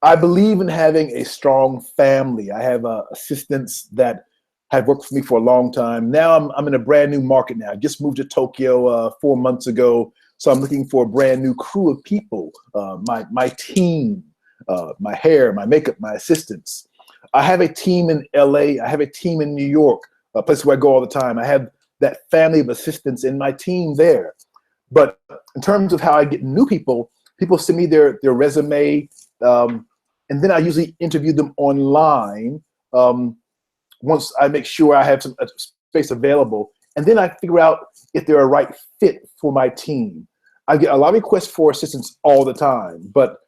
I believe in having a strong family. I have assistants that have worked for me for a long time. Now I'm in a brand new market now. I just moved to Tokyo 4 months ago. So I'm looking for a brand new crew of people, my team, my hair, my makeup, my assistants. I have a team in LA. I have a team in New York, a place where I go all the time. I have that family of assistants in my team there. But in terms of how I get new people, people send me their resume, and then I usually interview them online once I make sure I have some space available. And then I figure out if they're a right fit for my team. I get a lot of requests for assistants all the time, but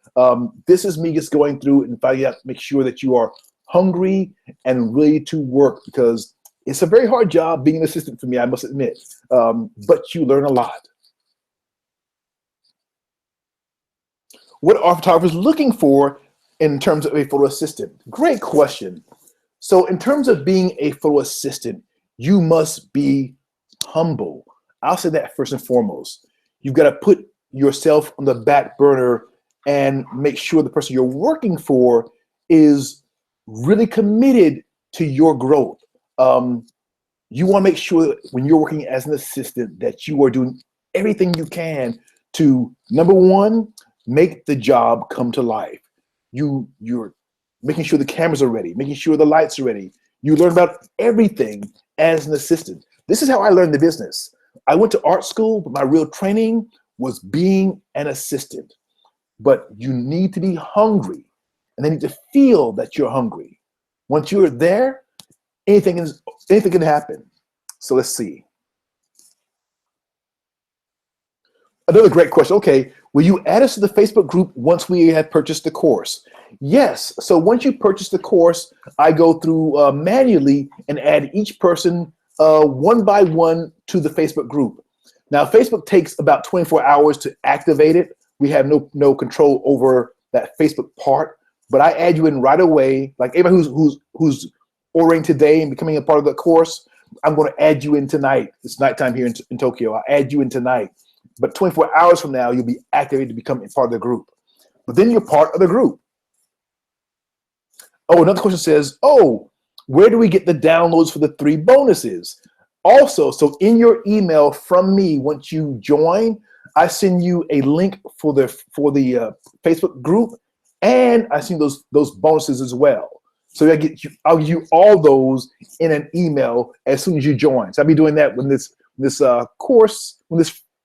this is me just going through and finding out, make sure that you are hungry and ready to work, because it's a very hard job being an assistant for me, I must admit, but you learn a lot. What are photographers looking for in terms of a photo assistant? Great question. So in terms of being a photo assistant, you must be humble. I'll say that first and foremost. You've got to put yourself on the back burner and make sure the person you're working for is really committed to your growth. You want to make sure that when you're working as an assistant that you are doing everything you can to, number one, make the job come to life. You're making sure the cameras are ready, making sure the lights are ready. You learn about everything as an assistant. This is how I learned the business. I went to art school, but my real training was being an assistant. But you need to be hungry, and they need to feel that you're hungry. Once you're there, anything can happen. So let's see. Another great question. Okay, will you add us to the Facebook group once we have purchased the course? Yes. So once you purchase the course, I go through manually and add each person one by one to the Facebook group. Now, Facebook takes about 24 hours to activate it. We have no control over that Facebook part, but I add you in right away. Like anybody who's ordering today and becoming a part of the course, I'm going to add you in tonight. It's nighttime here in Tokyo. I'll add you in tonight. But 24 hours from now, you'll be activated to become a part of the group. But then you're part of the group. Oh, another question says, oh, where do we get the downloads for the 3 bonuses? Also, so in your email from me, once you join, I send you a link for the Facebook group, and I send those bonuses as well. So I'll give you all those in an email as soon as you join. So I'll be doing that when this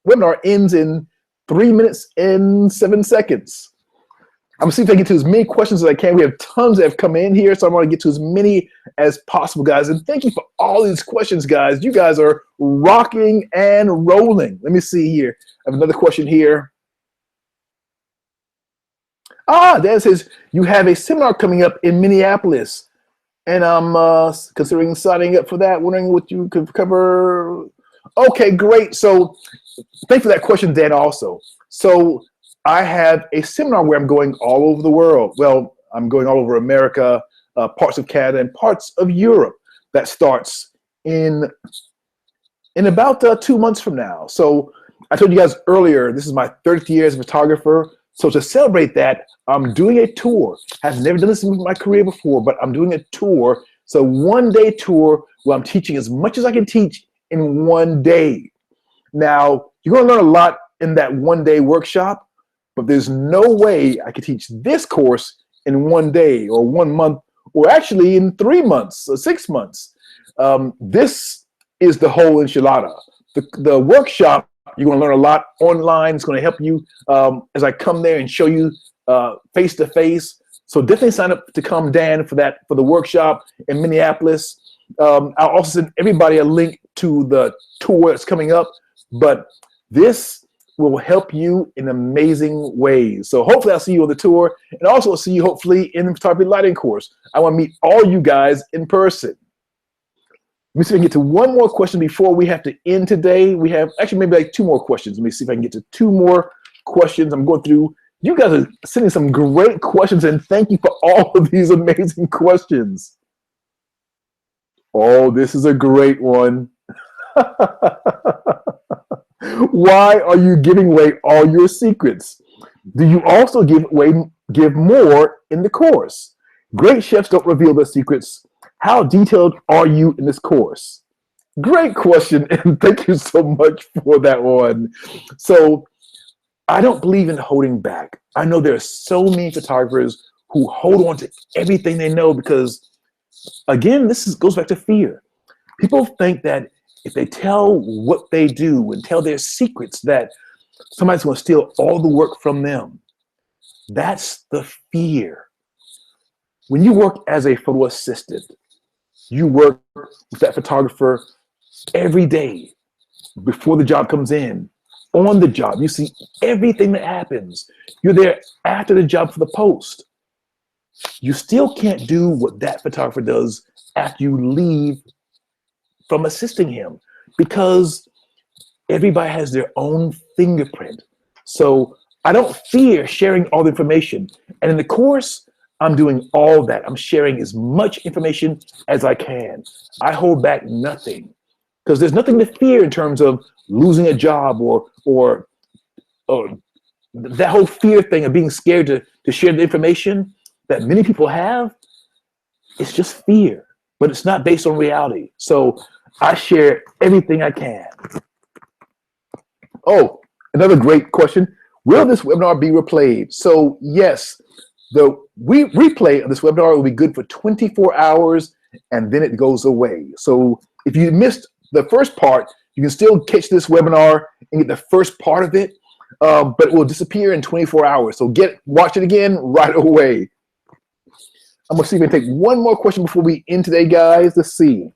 webinar ends in 3 minutes and 7 seconds. I'm gonna see if I can get to as many questions as I can. We have tons that have come in here, so I want to get to as many as possible, guys. And thank you for all these questions, guys. You guys are rocking and rolling. Let me see here. I have another question here. Dan says you have a seminar coming up in Minneapolis, and I'm considering signing up for that. Wondering what you could cover. Okay, great. So thanks for that question, Dan, also. So I have a seminar where I'm going all over the world. Well, I'm going all over America, parts of Canada, and parts of Europe. That starts in about 2 months from now. So I told you guys earlier, this is my 30th year as a photographer. So to celebrate that, I'm doing a tour. I've never done this in my career before, but I'm doing a tour. So 1-day tour where I'm teaching as much as I can teach in 1 day. Now, you're going to learn a lot in that 1-day workshop, but there's no way I could teach this course in 1 day or 1 month, or actually in 3 months or 6 months. This is the whole enchilada. The workshop, you're going to learn a lot online. It's going to help you as I come there and show you face to face. So definitely sign up to come, Dan, for the workshop in Minneapolis. I'll also send everybody a link to the tour that's coming up. But this will help you in amazing ways. So hopefully I'll see you on the tour, and also see you hopefully in the photography lighting course. I want to meet all you guys in person. Let me see if I can get to one more question before we have to end today. We have actually maybe like 2 more questions. Let me see if I can get to 2 more questions. I'm going through. You guys are sending some great questions, and thank you for all of these amazing questions. Oh, this is a great one. Why are you giving away all your secrets? Do you also give more in the course? Great chefs don't reveal their secrets. How detailed are you in this course? Great question, and thank you so much for that one. So I don't believe in holding back. I know there are so many photographers who hold on to everything they know because, again, goes back to fear. People think that if they tell what they do and tell their secrets, that somebody's going to steal all the work from them. That's the fear. When you work as a photo assistant, you work with that photographer every day before the job comes in, on the job. You see everything that happens. You're there after the job for the post. You still can't do what that photographer does after you leave from assisting him, because everybody has their own fingerprint. So I don't fear sharing all the information. And in the course, I'm doing all that. I'm sharing as much information as I can. I hold back nothing, because there's nothing to fear in terms of losing a job or that whole fear thing of being scared to share the information that many people have. It's just fear, but it's not based on reality. So I share everything I can. Oh, another great question. Will this webinar be replayed? So yes, the replay of this webinar will be good for 24 hours, and then it goes away. So if you missed the first part, you can still catch this webinar and get the first part of it, but it will disappear in 24 hours. So watch it again right away. I'm gonna see if I can take one more question before we end today, guys. Let's see.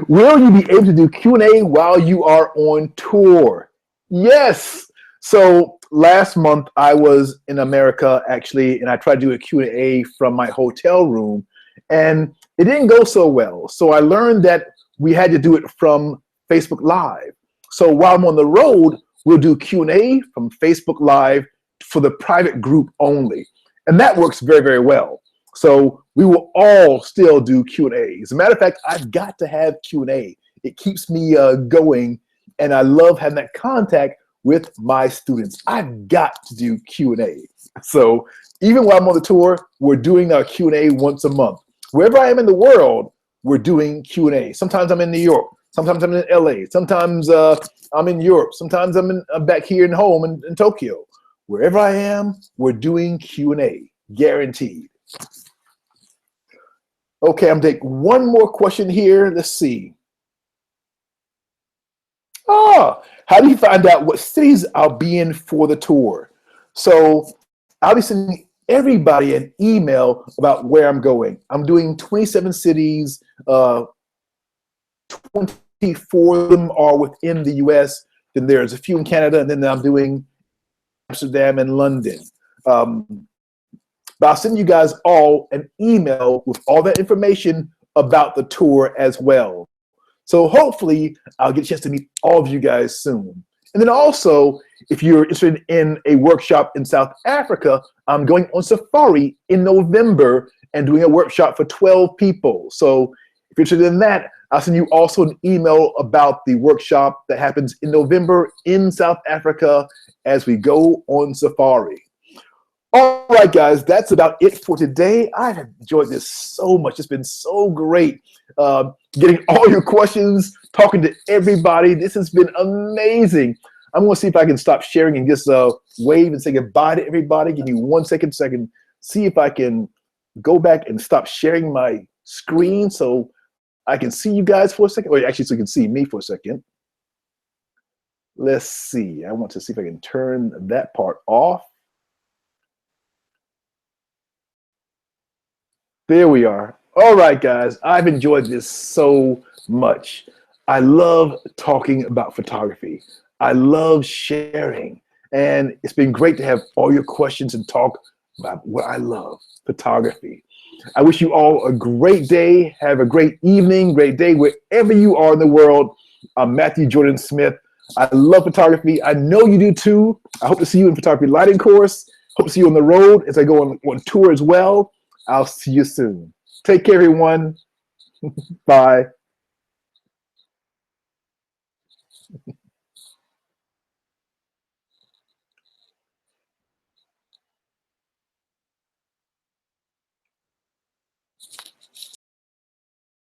Will you be able to do Q&A while you are on tour? Yes. So last month I was in America actually, and I tried to do a Q&A from my hotel room, and it didn't go so well. So I learned that we had to do it from Facebook Live. So while I'm on the road, we'll do Q&A from Facebook Live for the private group only. And that works very, very well. So we will all still do Q&A. As a matter of fact, I've got to have Q&A. It keeps me going, and I love having that contact with my students. I've got to do Q&A. So even while I'm on the tour, we're doing our Q&A once a month. Wherever I am in the world, we're doing Q&A. Sometimes I'm in New York. Sometimes I'm in LA. Sometimes I'm in Europe. Sometimes I'm back here in home in Tokyo. Wherever I am, we're doing Q&A, guaranteed. Okay, I'm gonna take one more question here. Let's see. How do you find out what cities I'll be in for the tour? So I'll be sending everybody an email about where I'm going. I'm doing 27 cities, 24 of them are within the US, Then there's a few in Canada, and then I'm doing Amsterdam and London. But I'll send you guys all an email with all that information about the tour as well. So hopefully I'll get a chance to meet all of you guys soon. And then also, if you're interested in a workshop in South Africa, I'm going on safari in November and doing a workshop for 12 people. So if you're interested in that, I'll send you also an email about the workshop that happens in November in South Africa as we go on safari. All right, guys, that's about it for today. I've enjoyed this so much. It's been so great getting all your questions, talking to everybody. This has been amazing. I'm going to see if I can stop sharing and just wave and say goodbye to everybody. Give me 1 second so I can see if I can go back and stop sharing my screen so I can see you guys for a second. Or actually, so you can see me for a second. Let's see. I want to see if I can turn that part off. There we are. All right, guys, I've enjoyed this so much. I love talking about photography. I love sharing. And it's been great to have all your questions and talk about what I love, photography. I wish you all a great day. Have a great evening, great day, wherever you are in the world. I'm Matthew Jordan Smith. I love photography. I know you do too. I hope to see you in photography lighting course. Hope to see you on the road as I go on tour as well. I'll see you soon. Take care, everyone. Bye.